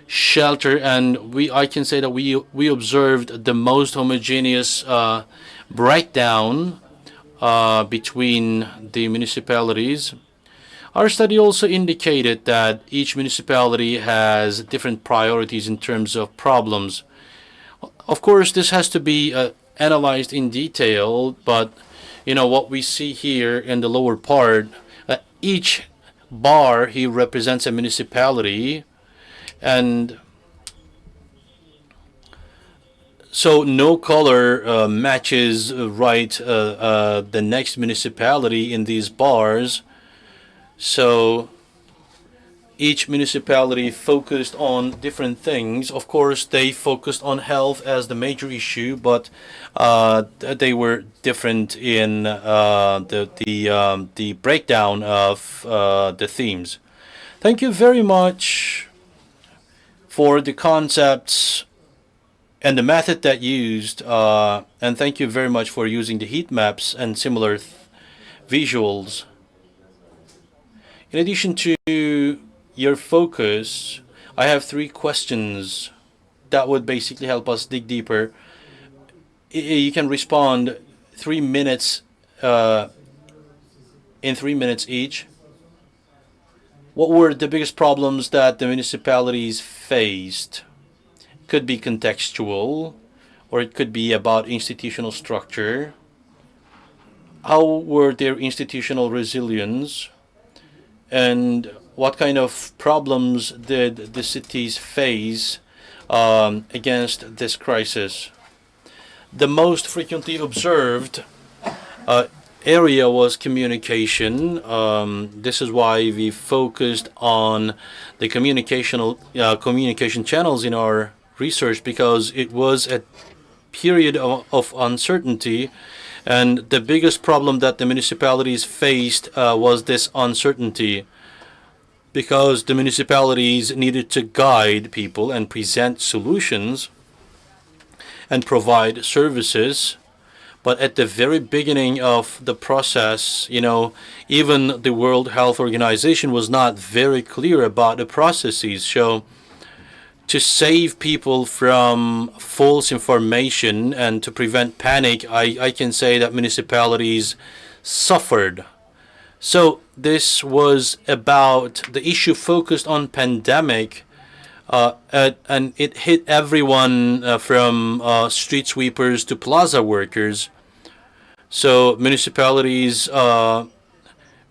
shelter, and I can say that we observed the most homogeneous breakdown between the municipalities. Our study also indicated that each municipality has different priorities in terms of problems. Of course, this has to be analyzed in detail, but what we see here in the lower part, each bar here represents a municipality, and so no color matches right the next municipality in these bars. So each municipality focused on different things. Of course, they focused on health as the major issue, but they were different in the breakdown of the themes. Thank you very much for the concepts and the method that used, and thank you very much for using the heat maps and similar visuals. In addition to your focus, I have 3 questions that would basically help us dig deeper. You can respond 3 minutes in 3 minutes each. What were the biggest problems that the municipalities faced? Could be contextual, or it could be about institutional structure. How were their institutional resilience? And what kind of problems did the cities face against this crisis? The most frequently observed area was communication. This is why we focused on the communication channels in our research, because it was a period of uncertainty, and the biggest problem that the municipalities faced was this uncertainty, because the municipalities needed to guide people and present solutions and provide services. But at the very beginning of the process, even the World Health Organization was not very clear about the processes. So to save people from false information and to prevent panic, I can say that municipalities suffered. So this was about the issue focused on pandemic, and it hit everyone from street sweepers to plaza workers. So municipalities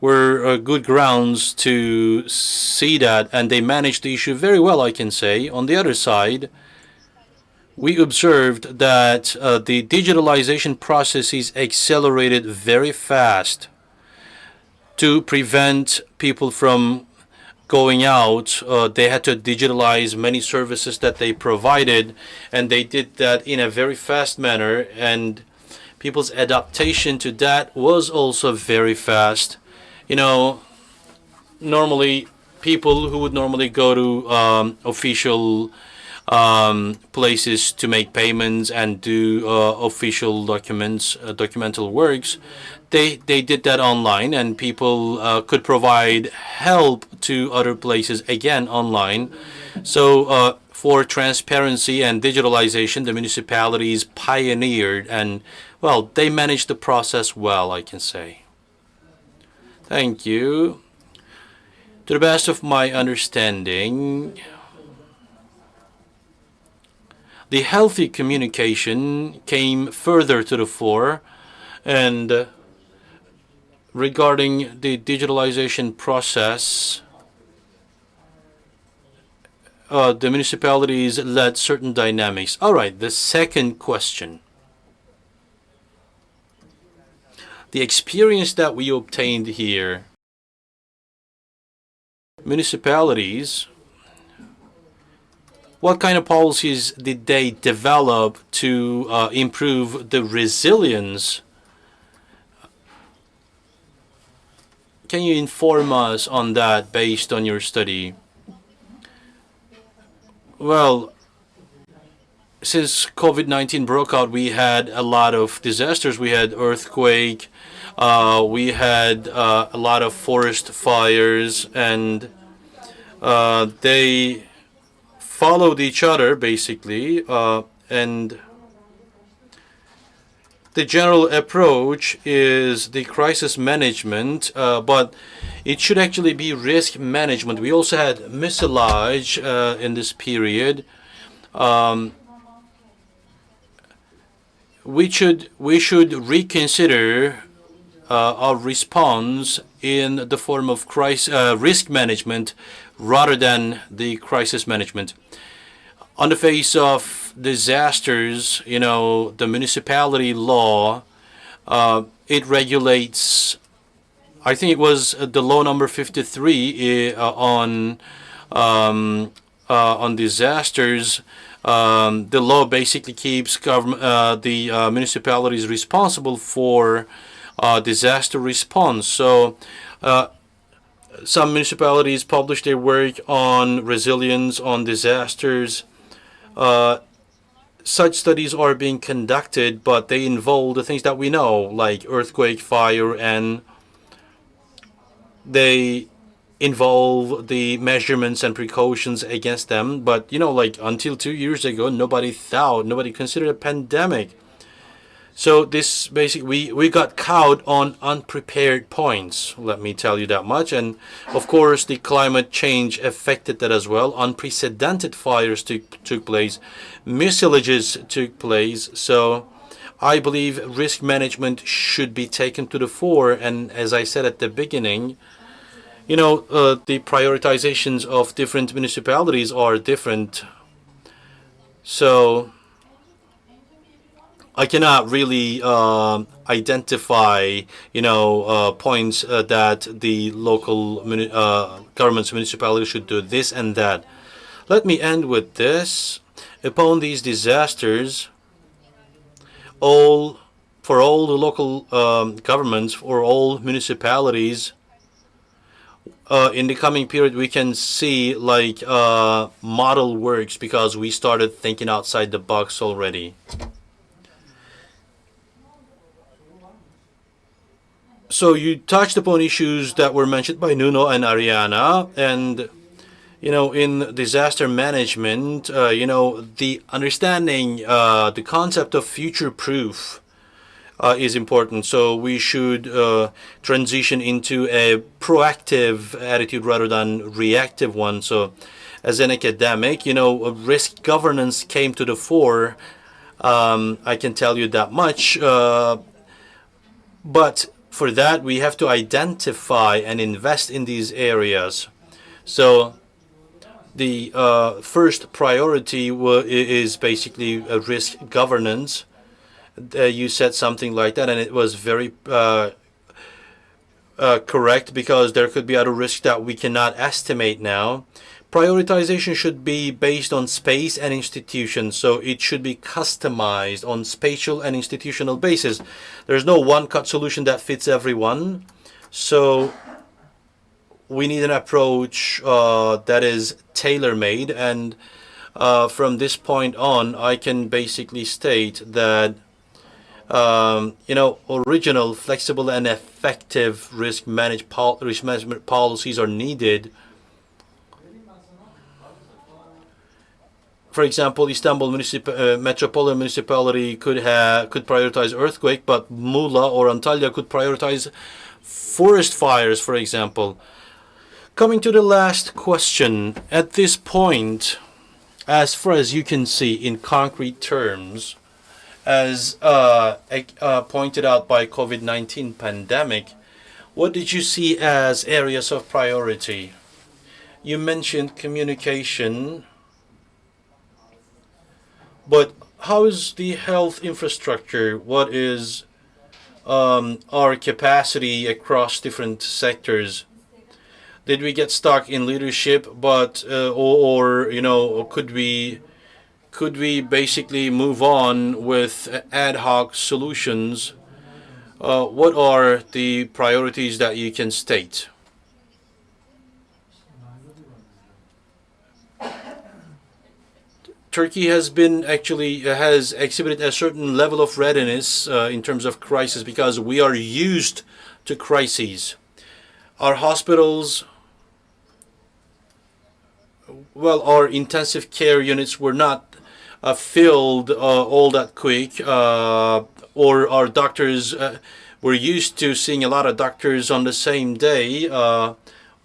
were good grounds to see that, and they managed the issue very well, I can say. On the other side, we observed that the digitalization processes accelerated very fast to prevent people from going out. They had to digitalize many services that they provided, and they did that in a very fast manner, and people's adaptation to that was also very fast. Normally people who would normally go to official places to make payments and do official documental works, they did that online, and people could provide help to other places, again online. So for transparency and digitalization, the municipalities pioneered, and well, they managed the process well, I can say. Thank you. To the best of my understanding, the healthy communication came further to the fore, and regarding the digitalization process, the municipalities led certain dynamics. All right, the second question. The experience that we obtained here, municipalities, what kind of policies did they develop to improve the resilience can you inform us on that based on your study? Well, since COVID-19 broke out, we had a lot of disasters. We had earthquake, we had a lot of forest fires, and they followed each other basically, and the general approach is the crisis management, but it should actually be risk management. We also had mucilage in this period. We should reconsider our response in the form of risk management rather than the crisis management. On the face of disasters, you know, the municipality law, it regulates, I think it was the law number 53 on disasters. The law basically keeps the municipalities responsible for disaster response. So some municipalities publish their work on resilience, on disasters. Such studies are being conducted, but they involve the things that we know, like earthquake, fire, and they involve the measurements and precautions against them. But, you know, like until 2 years ago, nobody considered a pandemic. So this basically, we got caught on unprepared points, let me tell you that much. And of course, the climate change affected that as well. Unprecedented fires took place, mucilages took place. So I believe risk management should be taken to the fore. And as I said at the beginning, you know, the prioritizations of different municipalities are different. So I cannot really identify, you know, points that the local governments, municipalities should do this and that. Let me end with this. Upon these disasters, for all the local governments, or all municipalities, in the coming period, we can see like model works because we started thinking outside the box already. So you touched upon issues that were mentioned by Nuno and Ariana, and you know, in disaster management, you know, the understanding, the concept of future-proof is important. So we should transition into a proactive attitude rather than reactive one. So as an academic, you know, risk governance came to the fore. I can tell you that much. But for that, we have to identify and invest in these areas. So the first priority is basically risk governance. You said something like that, and it was very correct, because there could be other risks that we cannot estimate now. Prioritization should be based on space and institutions, so it should be customized on spatial and institutional basis. There's no one-cut solution that fits everyone, so we need an approach that is tailor-made. And from this point on, I can basically state that you know, original, flexible, and effective risk management policies are needed. For example, Istanbul Metropolitan Municipality could prioritize earthquake, but Muğla or Antalya could prioritize forest fires, for example. Coming to the last question, at this point, as far as you can see in concrete terms, as pointed out by COVID-19 pandemic, what did you see as areas of priority? You mentioned communication, but how is the health infrastructure? What is our capacity across different sectors? Did we get stuck in leadership, but or you know, could we basically move on with ad hoc solutions? what are the priorities that you can state? Turkey has exhibited a certain level of readiness in terms of crisis because we are used to crises. Our hospitals, well, our intensive care units were not filled all that quick, or our doctors were used to seeing a lot of doctors on the same day,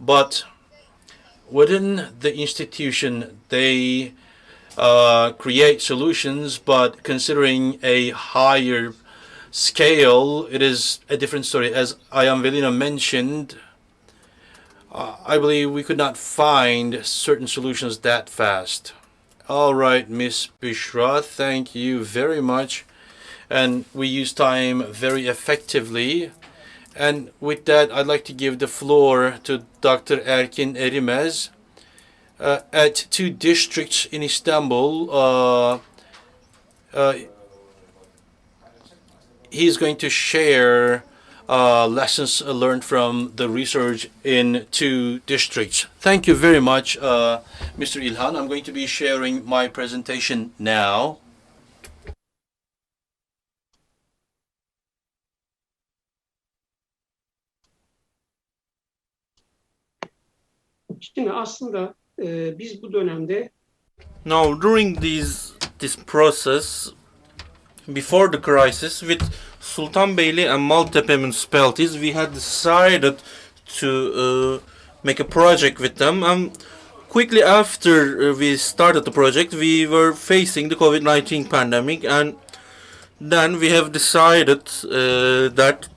but within the institution, they create solutions, but considering a higher scale, it is a different story. As Ayam mentioned, I believe we could not find certain solutions that fast. All right, Miss Bishra, thank you very much. And we use time very effectively. And with that, I'd like to give the floor to Dr. Erkin Erimez. At 2 districts in Istanbul, he's going to share lessons learned from the research in 2 districts. Thank you very much, Mr. İlhan. I'm going to be sharing my presentation now. Şimdi aslında biz bu dönemde Now, during this process, before the crisis, with Sultanbeyli and Maltepe municipalities, we had decided to make a project with them. And quickly after we started the project, we were facing the COVID-19 pandemic, and then we have decided that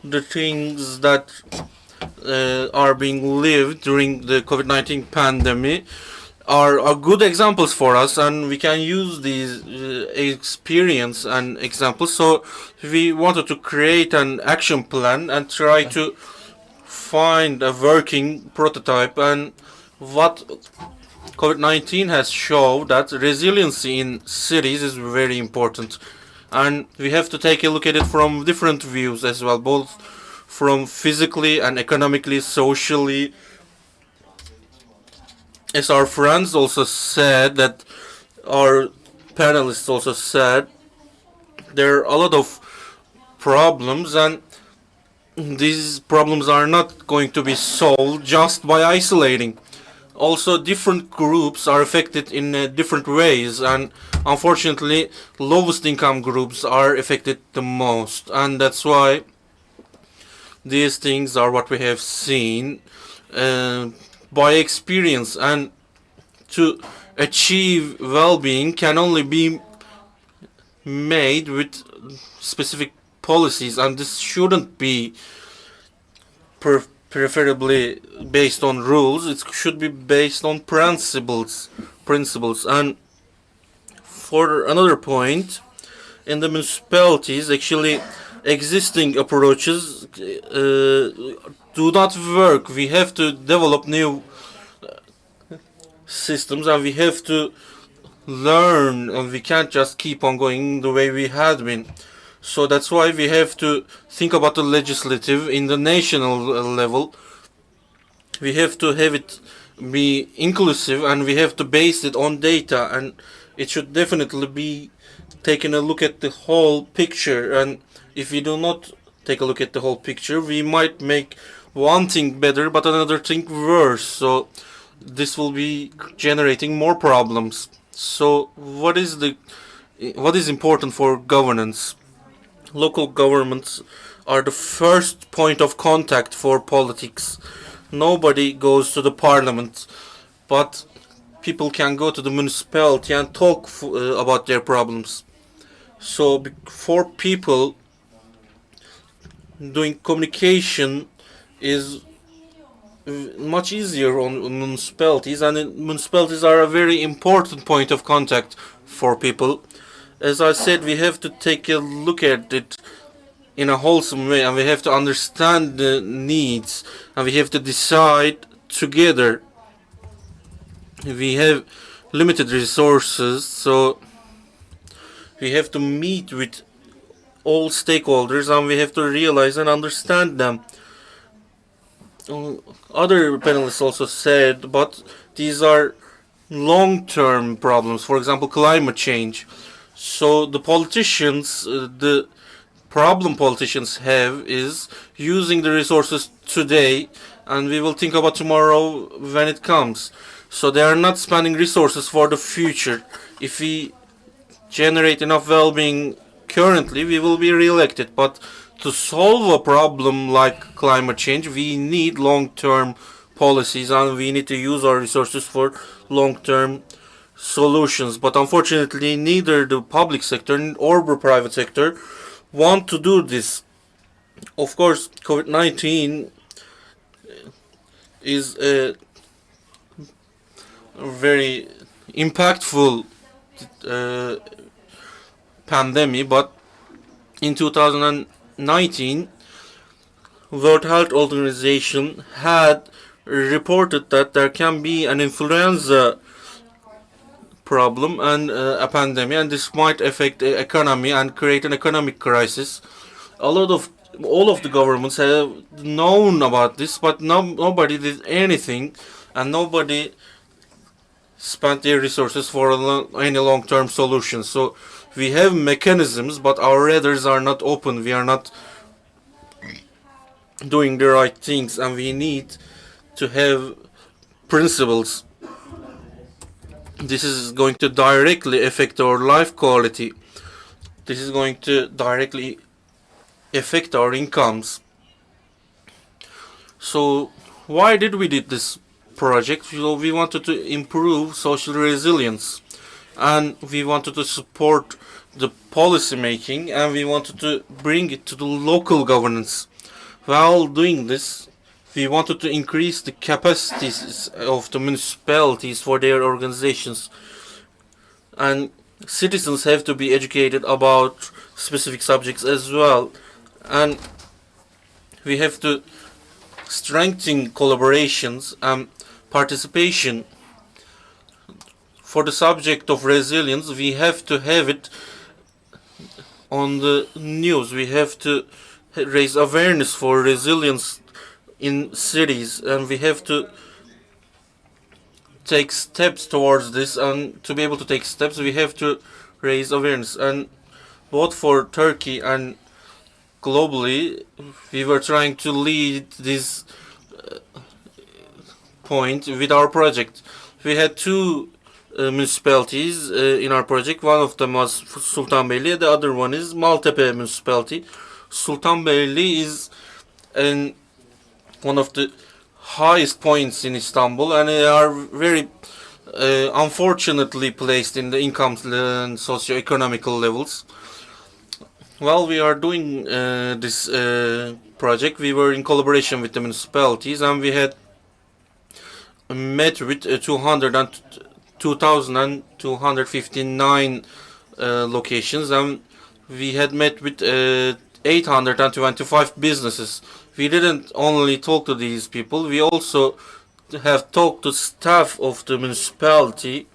the things that are being lived during the COVID-19 pandemic are good examples for us, and we can use these experience and examples. So we wanted to create an action plan and try to find a working prototype. And what COVID-19 has shown, that resiliency in cities is very important, and we have to take a look at it from different views as well, both from physically and economically, socially. As our friends also said, that our panelists also said, there are a lot of problems, and these problems are not going to be solved just by isolating. Also, different groups are affected in different ways, and unfortunately, lowest income groups are affected the most, and that's why these things are what we have seen by experience. And to achieve well-being can only be made with specific policies, and this shouldn't be preferably based on rules. It should be based on principles. And for another point, in the municipalities, actually existing approaches do not work. We have to develop new systems, and we have to learn, and we can't just keep on going the way we had been. So that's why we have to think about the legislative in the national level. We have to have it be inclusive, and we have to base it on data, and it should definitely be taking a look at the whole picture. And if we do not take a look at the whole picture, we might make one thing better but another thing worse. So this will be generating more problems. So what is important for governance? Local governments are the first point of contact for politics. Nobody goes to the parliament, but people can go to the municipality and talk about their problems. So for people, doing communication is much easier on municipalities, and municipalities are a very important point of contact for people. As I said, we have to take a look at it in a wholesome way, and we have to understand the needs, and we have to decide together. We have limited resources, so we have to meet with all stakeholders, and we have to realize and understand them. Other panelists also said, but these are long-term problems. For example, climate change. So the politicians, the problem politicians have is using the resources today, and we will think about tomorrow when it comes. So they are not spending resources for the future. If we generate enough well-being currently, we will be re-elected. But to solve a problem like climate change, we need long-term policies, and we need to use our resources for long-term solutions. But unfortunately, neither the public sector or the private sector want to do this. Of course, COVID-19 is a very impactful pandemic, but in 2019, World Health Organization had reported that there can be an influenza problem and a pandemic, and this might affect the economy and create an economic crisis. All of the governments have known about this, but nobody did anything, and nobody spent their resources for any long-term solutions. So we have mechanisms, but our radars are not open. We are not doing the right things, and we need to have principles. This is going to directly affect our life quality. This is going to directly affect our incomes. So why did we do this project? So we wanted to improve social resilience, and we wanted to support the policy making, and we wanted to bring it to the local governance. While doing this, we wanted to increase the capacities of the municipalities for their organizations, and citizens have to be educated about specific subjects as well, and we have to strengthen collaborations and participation. For the subject of resilience, we have to have it on the news. We have to raise awareness for resilience in cities, and we have to take steps towards this, and to be able to take steps we have to raise awareness. And both for Turkey and globally, we were trying to lead this point with our project. We had two municipalities in our project. One of them was Sultanbeyli, the other one is Maltepe municipality. Sultanbeyli is one of the highest points in Istanbul, and they are very unfortunately placed in the income and socio-economical levels. While we are doing this project, we were in collaboration with the municipalities, and we had met with 2,259 locations, and we had met with 825 businesses. We didn't only talk to these people, we also have talked to staff of the municipality,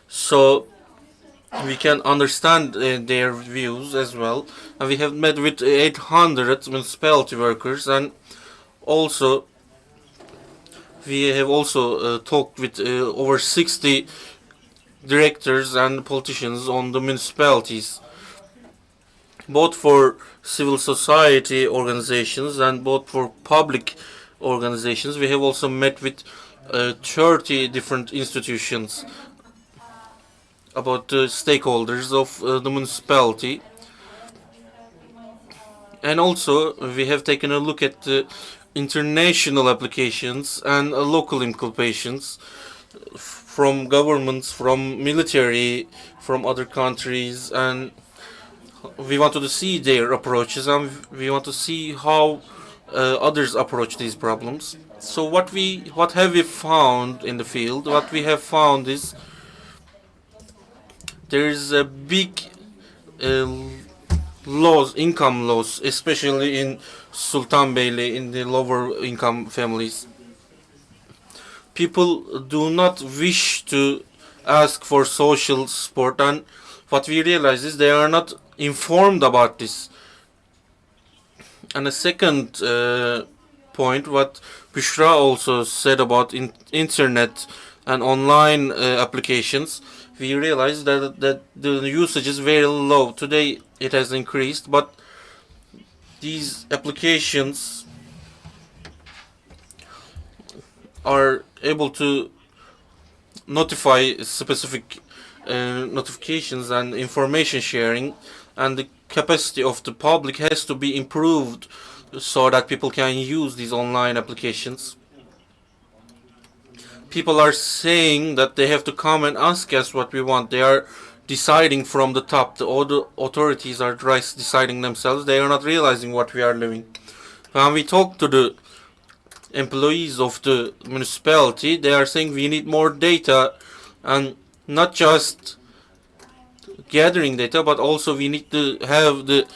so we can understand their views as well. And we have met with 800 municipality workers, and also we have also talked with over 60 directors and politicians on the municipalities, both for civil society organizations and both for public organizations. We have also met with 30 different institutions about the stakeholders of the municipality. And also we have taken a look at the international applications and local implications from governments, from military, from other countries, and we wanted to see their approaches, and we want to see how others approach these problems. So what have we found in the field? What we have found is there is a big income loss, especially in Sultanbeyli, in the lower income families. People do not wish to ask for social support, and what we realize is they are not informed about this. And a second point, what Büşra also said about internet and online applications, we realized that the usage is very low. Today it has increased, but these applications are able to notify specific notifications and information sharing, and the capacity of the public has to be improved so that people can use these online applications. People are saying that they have to come and ask us what we want. They are deciding from the top. The authorities are deciding themselves. They are not realizing what we are living. When we talk to the employees of the municipality, they are saying we need more data, and not just gathering data, but also we need to have the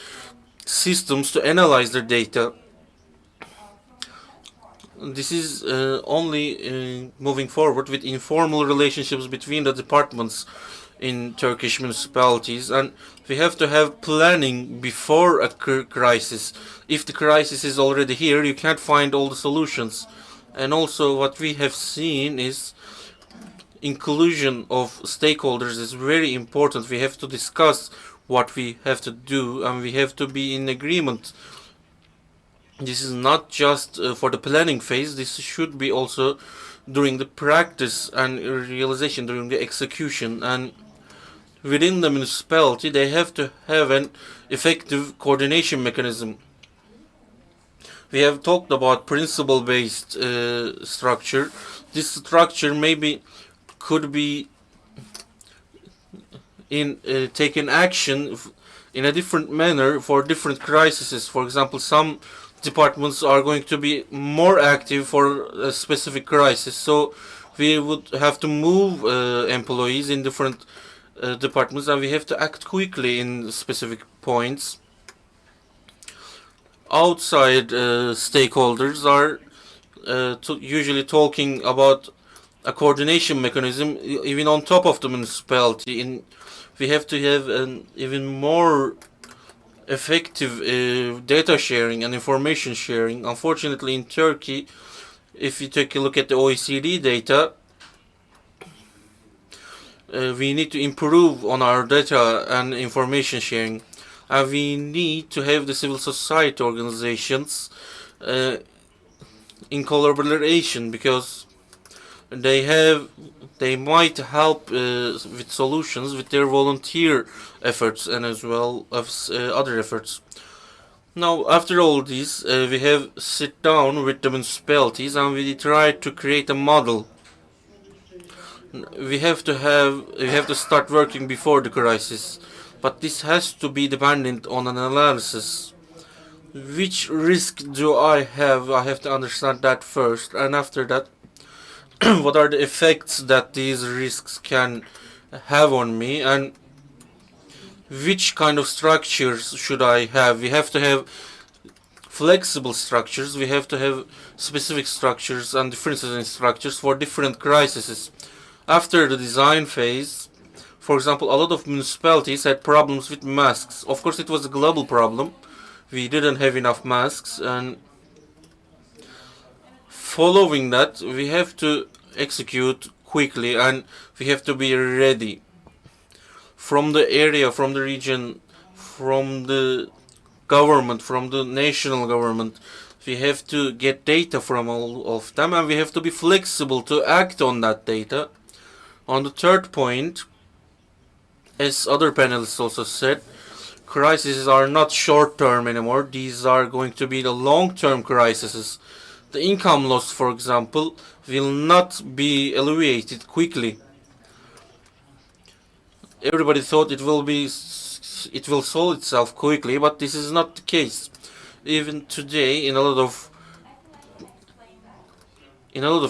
systems to analyze their data. This is only moving forward with informal relationships between the departments in Turkish municipalities, and we have to have planning before a crisis. If the crisis is already here, you can't find all the solutions. And also what we have seen is inclusion of stakeholders is very important. We have to discuss what we have to do, and we have to be in agreement. This is not just for the planning phase. This should be also during the practice and realization, during the execution. And within the municipality, they have to have an effective coordination mechanism. We have talked about principle-based structure. This structure maybe could be taken action in a different manner for different crises. For example, some departments are going to be more active for a specific crisis, so we would have to move employees in different departments, and we have to act quickly in specific points. Outside stakeholders are usually talking about a coordination mechanism even on top of the municipality. We have to have an even more effective data sharing and information sharing. Unfortunately, in Turkey, if you take a look at the OECD data, we need to improve on our data and information sharing, and we need to have the civil society organizations in collaboration, because they might help with solutions with their volunteer efforts and as well as other efforts. Now, after all this, we have sit down with the municipalities and we try to create a model. We have to start working before the crisis, but this has to be dependent on an analysis. Which risk do I have? I have to understand that first, and after that, what are the effects that these risks can have on me, and which kind of structures should I have? We have to have flexible structures, we have to have specific structures and differences in structures for different crises. After the design phase, for example, a lot of municipalities had problems with masks. Of course, it was a global problem. We didn't have enough masks, and following that, we have to execute quickly and we have to be ready. From the area, from the region, from the government, from the national government, we have to get data from all of them, and we have to be flexible to act on that data. On the third point, as other panelists also said, crises are not short-term anymore. These are going to be the long-term crises. The income loss, for example, will not be alleviated quickly. Everybody thought it will solve itself quickly, but this is not the case. Even today, in a lot of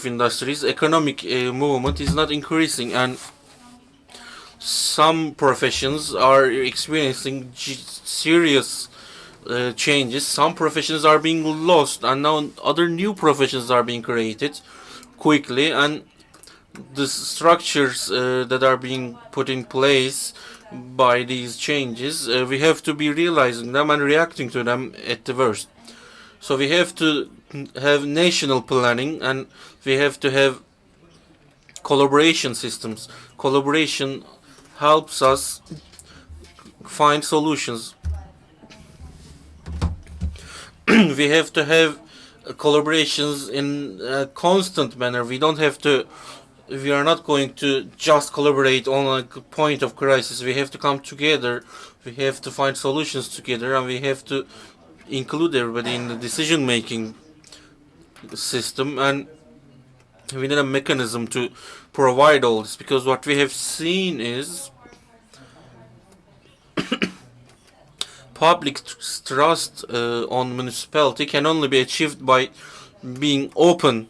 industries, economic movement is not increasing, and some professions are experiencing serious changes. Some professions are being lost, and now other new professions are being created quickly, and the structures that are being put in place by these changes, we have to be realizing them and reacting to them at the worst. So we have to have national planning, and we have to have collaboration systems. Collaboration helps us find solutions. We have to have collaborations in a constant manner. We are not going to just collaborate on a point of crisis. We have to come together. We have to find solutions together, and we have to include everybody in the decision-making system, and we need a mechanism to provide all this, because what we have seen is public trust on municipality can only be achieved by being open.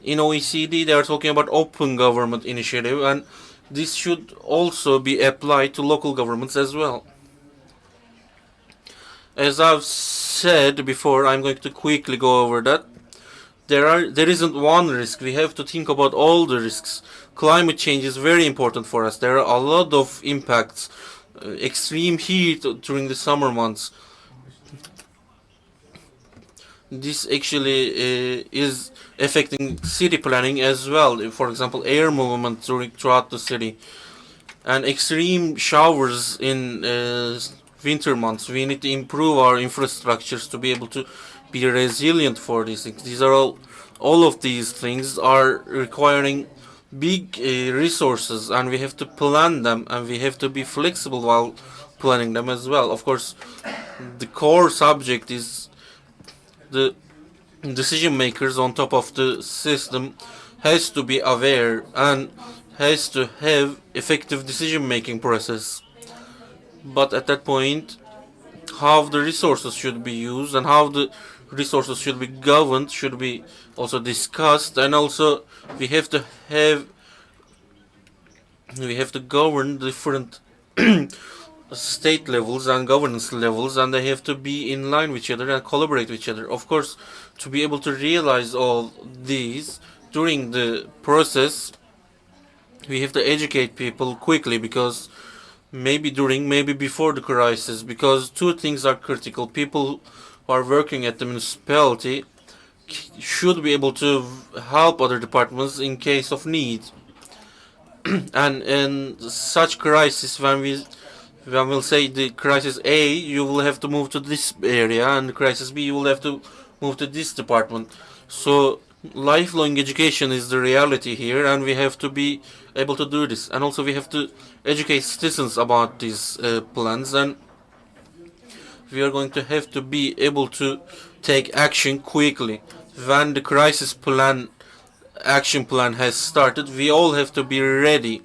In OECD, they are talking about open government initiative, and this should also be applied to local governments as well. As I've said before, I'm going to quickly go over that. There isn't one risk. We have to think about all the risks. Climate change is very important for us. There are a lot of impacts. Extreme heat during the summer months. This actually is affecting city planning as well. For example, air movement throughout the city, and extreme showers in winter months. We need to improve our infrastructures to be able to be resilient for these things. These are all of these things are requiring big resources, and we have to plan them, and we have to be flexible while planning them as well. Of course, the core subject is the decision makers on top of the system has to be aware and has to have effective decision making process. But at that point, how the resources should be used and how the resources should be governed should be also discussed, and also we have to govern different state levels and governance levels, and they have to be in line with each other and collaborate with each other. Of course, to be able to realize all these during the process, we have to educate people quickly, because maybe during, maybe before the crisis, because two things are critical. People who are working at the municipality should be able to help other departments in case of need. And in such crisis, when we'll say the crisis A, you will have to move to this area, and the crisis B, you will have to move to this department. So lifelong education is the reality here, and we have to be able to do this. And also we have to educate citizens about these plans, and we are going to have to be able to take action quickly. When the crisis plan, action plan has started, we all have to be ready.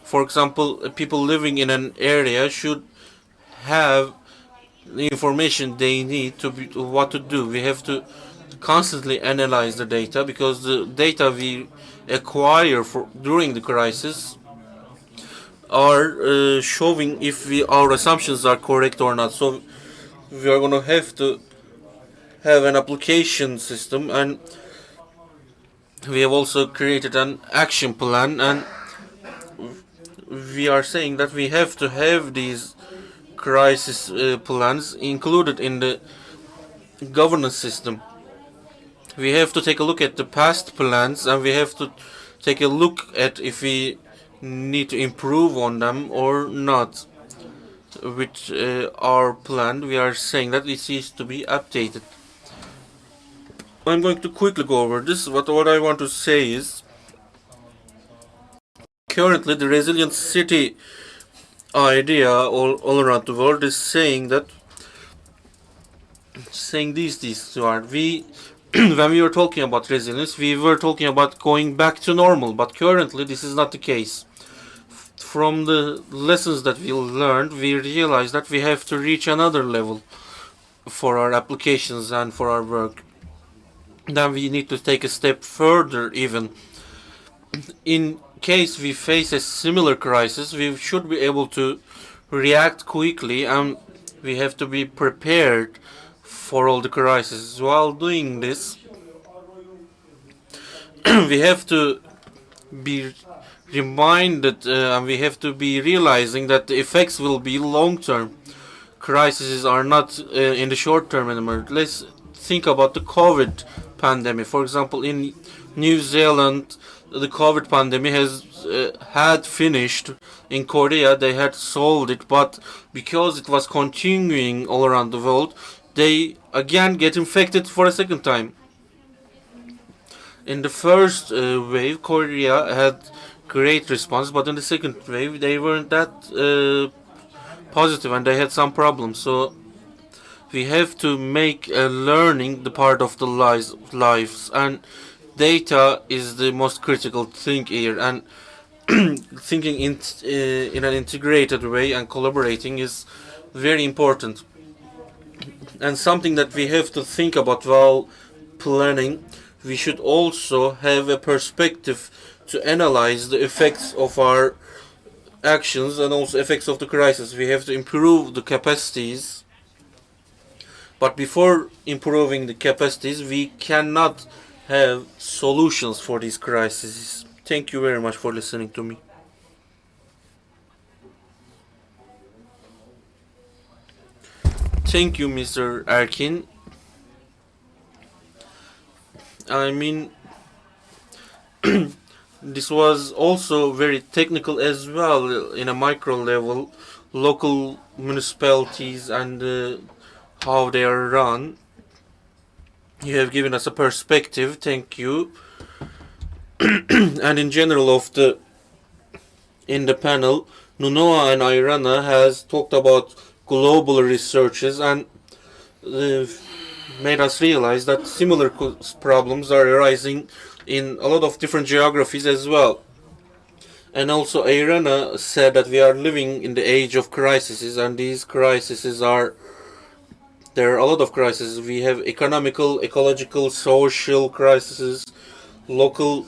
For example, people living in an area should have the information they need to what to do. We have to constantly analyze the data, because the data we acquire during the crisis are showing if our assumptions are correct or not. So we are going to have an application system, and we have also created an action plan, and we are saying that we have to have these crisis plans included in the governance system. We have to take a look at the past plans, and we have to take a look at if we need to improve on them or not. With our plan, we are saying that it needs to be updated. I'm going to quickly go over this. What I want to say is, currently the resilient city idea all around the world is saying these are we when we were talking about resilience, we were talking about going back to normal, but currently this is not the case. From the lessons that we learned, we realized that we have to reach another level for our applications and for our work. Then we need to take a step further even. In case we face a similar crisis, we should be able to react quickly, and we have to be prepared for all the crises. While doing this, we have to be reminded, and we have to be realizing that the effects will be long term. crises are not in the short term anymore. Let's think about the COVID pandemic. For example, in New Zealand, the COVID pandemic has had finished. In Korea, they had solved it, but because it was continuing all around the world, they again get infected for a second time. In the first wave, Korea had great response, but in the second wave, they weren't that positive and they had some problems. So we have to make learning the part of the lives, and data is the most critical thing here. And thinking in an integrated way and collaborating is very important, and something that we have to think about while planning. We should also have a perspective to analyze the effects of our actions and also effects of the crisis. We have to improve the capacities, but before improving the capacities, we cannot have solutions for these crises. Thank you very much for listening to me. Thank you, Mr. Erkin. I mean, this was also very technical as well in a micro level, local municipalities and how they are run. You have given us a perspective, thank you. And in general in the panel, Nunoa and Irana has talked about global researches and made us realize that similar problems are arising in a lot of different geographies as well. And also Irana said that we are living in the age of crises, and these crises there are a lot of crises. We have economical, ecological, social crises, local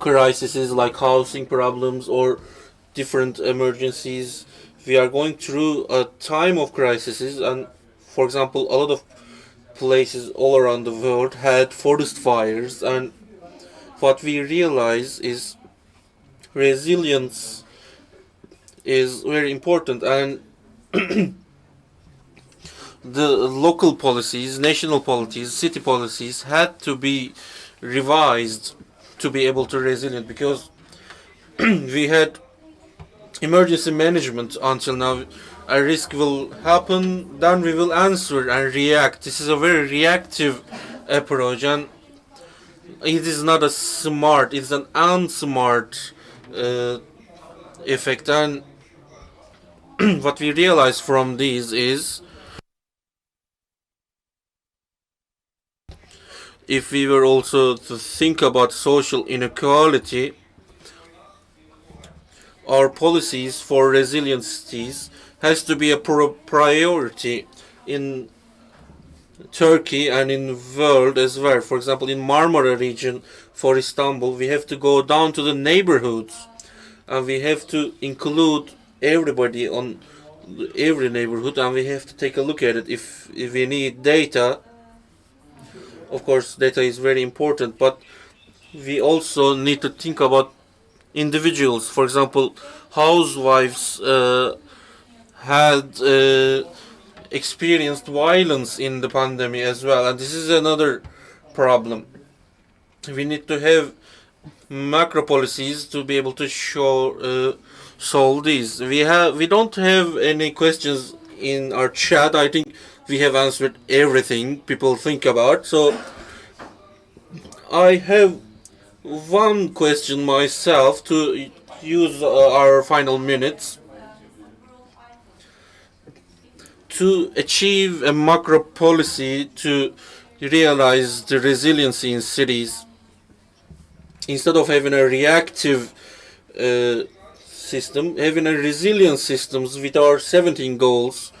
crises like housing problems or different emergencies. We are going through a time of crises, and for example, a lot of places all around the world had forest fires, and what we realize is resilience is very important, and the local policies, national policies, city policies had to be revised to be able to resilient, because we had emergency management until now. A risk will happen, then we will answer and react. This is a very reactive approach, and it is not a smart, it's an unsmart effect. And what we realize from these is, if we were also to think about social inequality, our policies for resiliencies has to be a priority in Turkey and in the world as well. For example, in Marmara region for Istanbul, we have to go down to the neighborhoods, and we have to include everybody on every neighborhood, and we have to take a look at it. If we need data, of course data is very important, but we also need to think about individuals. For example, housewives had experienced violence in the pandemic as well, and this is another problem. We need to have macro policies to be able to solve these. We don't have any questions in our chat. I think we have answered everything people think about. So I have one question myself to use our final minutes to achieve a macro policy to realize the resiliency in cities. Instead of having a reactive system, having a resilient systems with our 17 goals,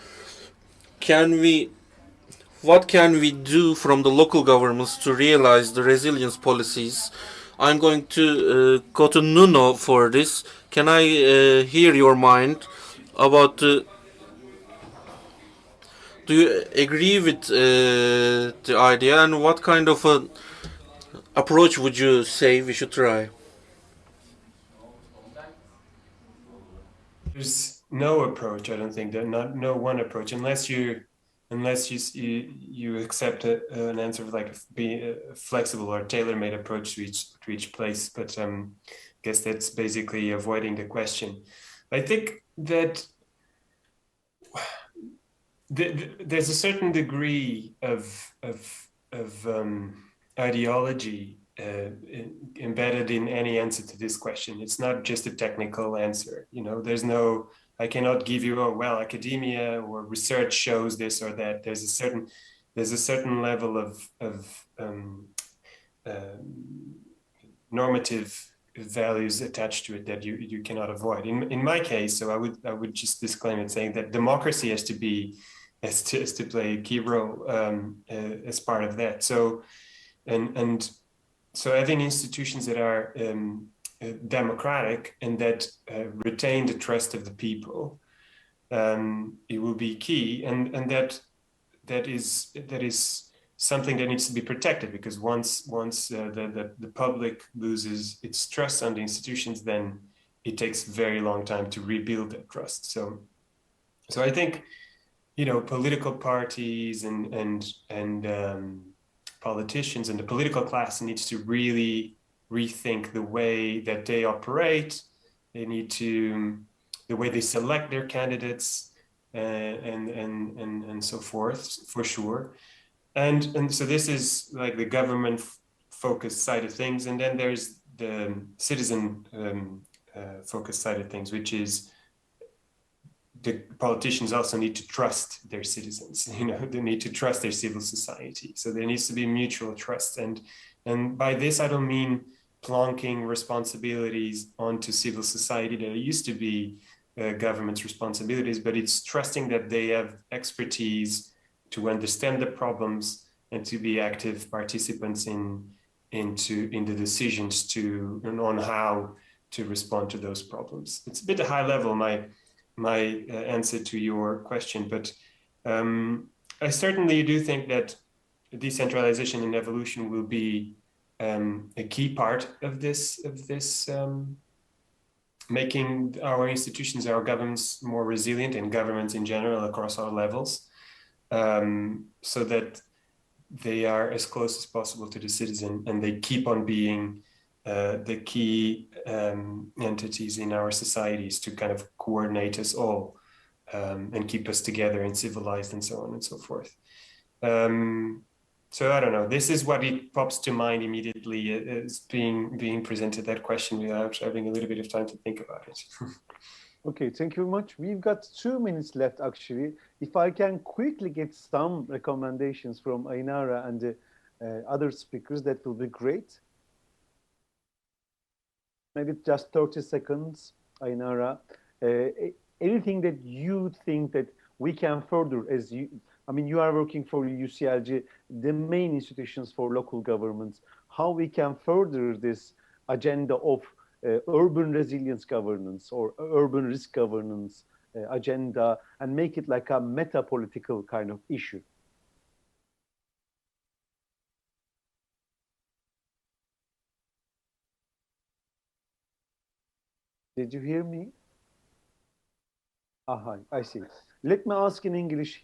what can we do from the local governments to realize the resilience policies? I'm going to go to Nuno for this. Can I hear your mind about do you agree with the idea, and what kind of an approach would you say we should try? There's no approach. I don't think that no one approach, unless you accept an answer of like being a flexible or tailor-made approach to each place. But I guess that's basically avoiding the question. I think that there's a certain degree of ideology embedded in any answer to this question. It's not just a technical answer. You know, I cannot give you, oh, well, academia or research shows this or that. There's a certain level of normative values attached to it that you cannot avoid. In my case, so I would just disclaim it saying that democracy has to play a key role as part of that. So so having institutions that are democratic and that retain the trust of the people, it will be key, and that is something that needs to be protected, because once the public loses its trust on the institutions, then it takes a very long time to rebuild that trust. So I think, you know, political parties and politicians and the political class needs to really rethink the way that they operate. They need to, the way they select their candidates and so forth, for sure. And so this is like the government focused side of things. And then there's the citizen focused side of things, which is the politicians also need to trust their citizens. You know, they need to trust their civil society. So there needs to be mutual trust. And by this, I don't mean plonking responsibilities onto civil society that used to be government's responsibilities, but it's trusting that they have expertise to understand the problems and to be active participants in the decisions on how to respond to those problems. It's a bit high level, my answer to your question, but I certainly do think that decentralization and evolution will be a key part of this making our institutions, our governments more resilient, and governments in general across all levels, so that they are as close as possible to the citizen and they keep on being the key entities in our societies to kind of coordinate us all and keep us together and civilized and so on and so forth. So I don't know, this is what it pops to mind immediately as being presented that question without having a little bit of time to think about it. Okay, thank you very much. We've got 2 minutes left, actually. If I can quickly get some recommendations from Ainara and the other speakers, that will be great. Maybe just 30 seconds, Ainara. Anything that you think that we can further, as you, I mean, you are working for UCLG, the main institutions for local governments, how we can further this agenda of urban resilience governance or urban risk governance agenda and make it like a meta-political kind of issue. Did you hear me? Aha, I see. Let me ask in English.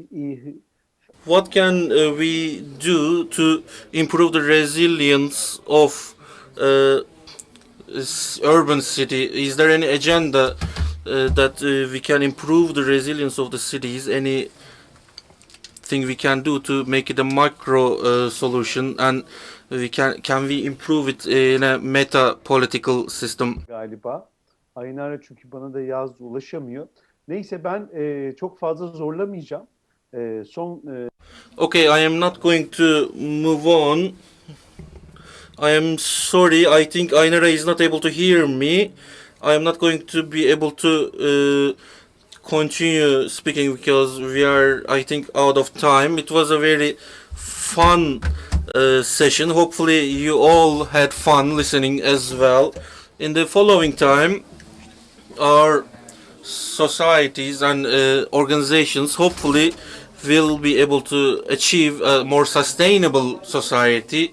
What can we do to improve the resilience of urban city? Is there any agenda that we can improve the resilience of the cities? Anything we can do to make it a micro solution, and can we improve it in a meta political system? Galiba. Aynara çünkü bana da yazdı, ulaşamıyor. Neyse ben çok fazla zorlamayacağım. Okay, I am not going to move on. I am sorry, I think Ainara is not able to hear me. I am not going to be able to continue speaking because we are, I think, out of time. It was a very fun session. Hopefully you all had fun listening as well. In the following time, our societies and organizations hopefully will be able to achieve a more sustainable society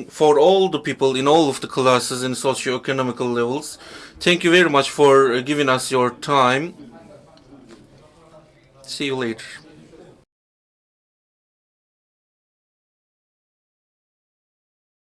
for all the people in all of the classes and socio-economical levels. Thank you very much for giving us your time. See you later.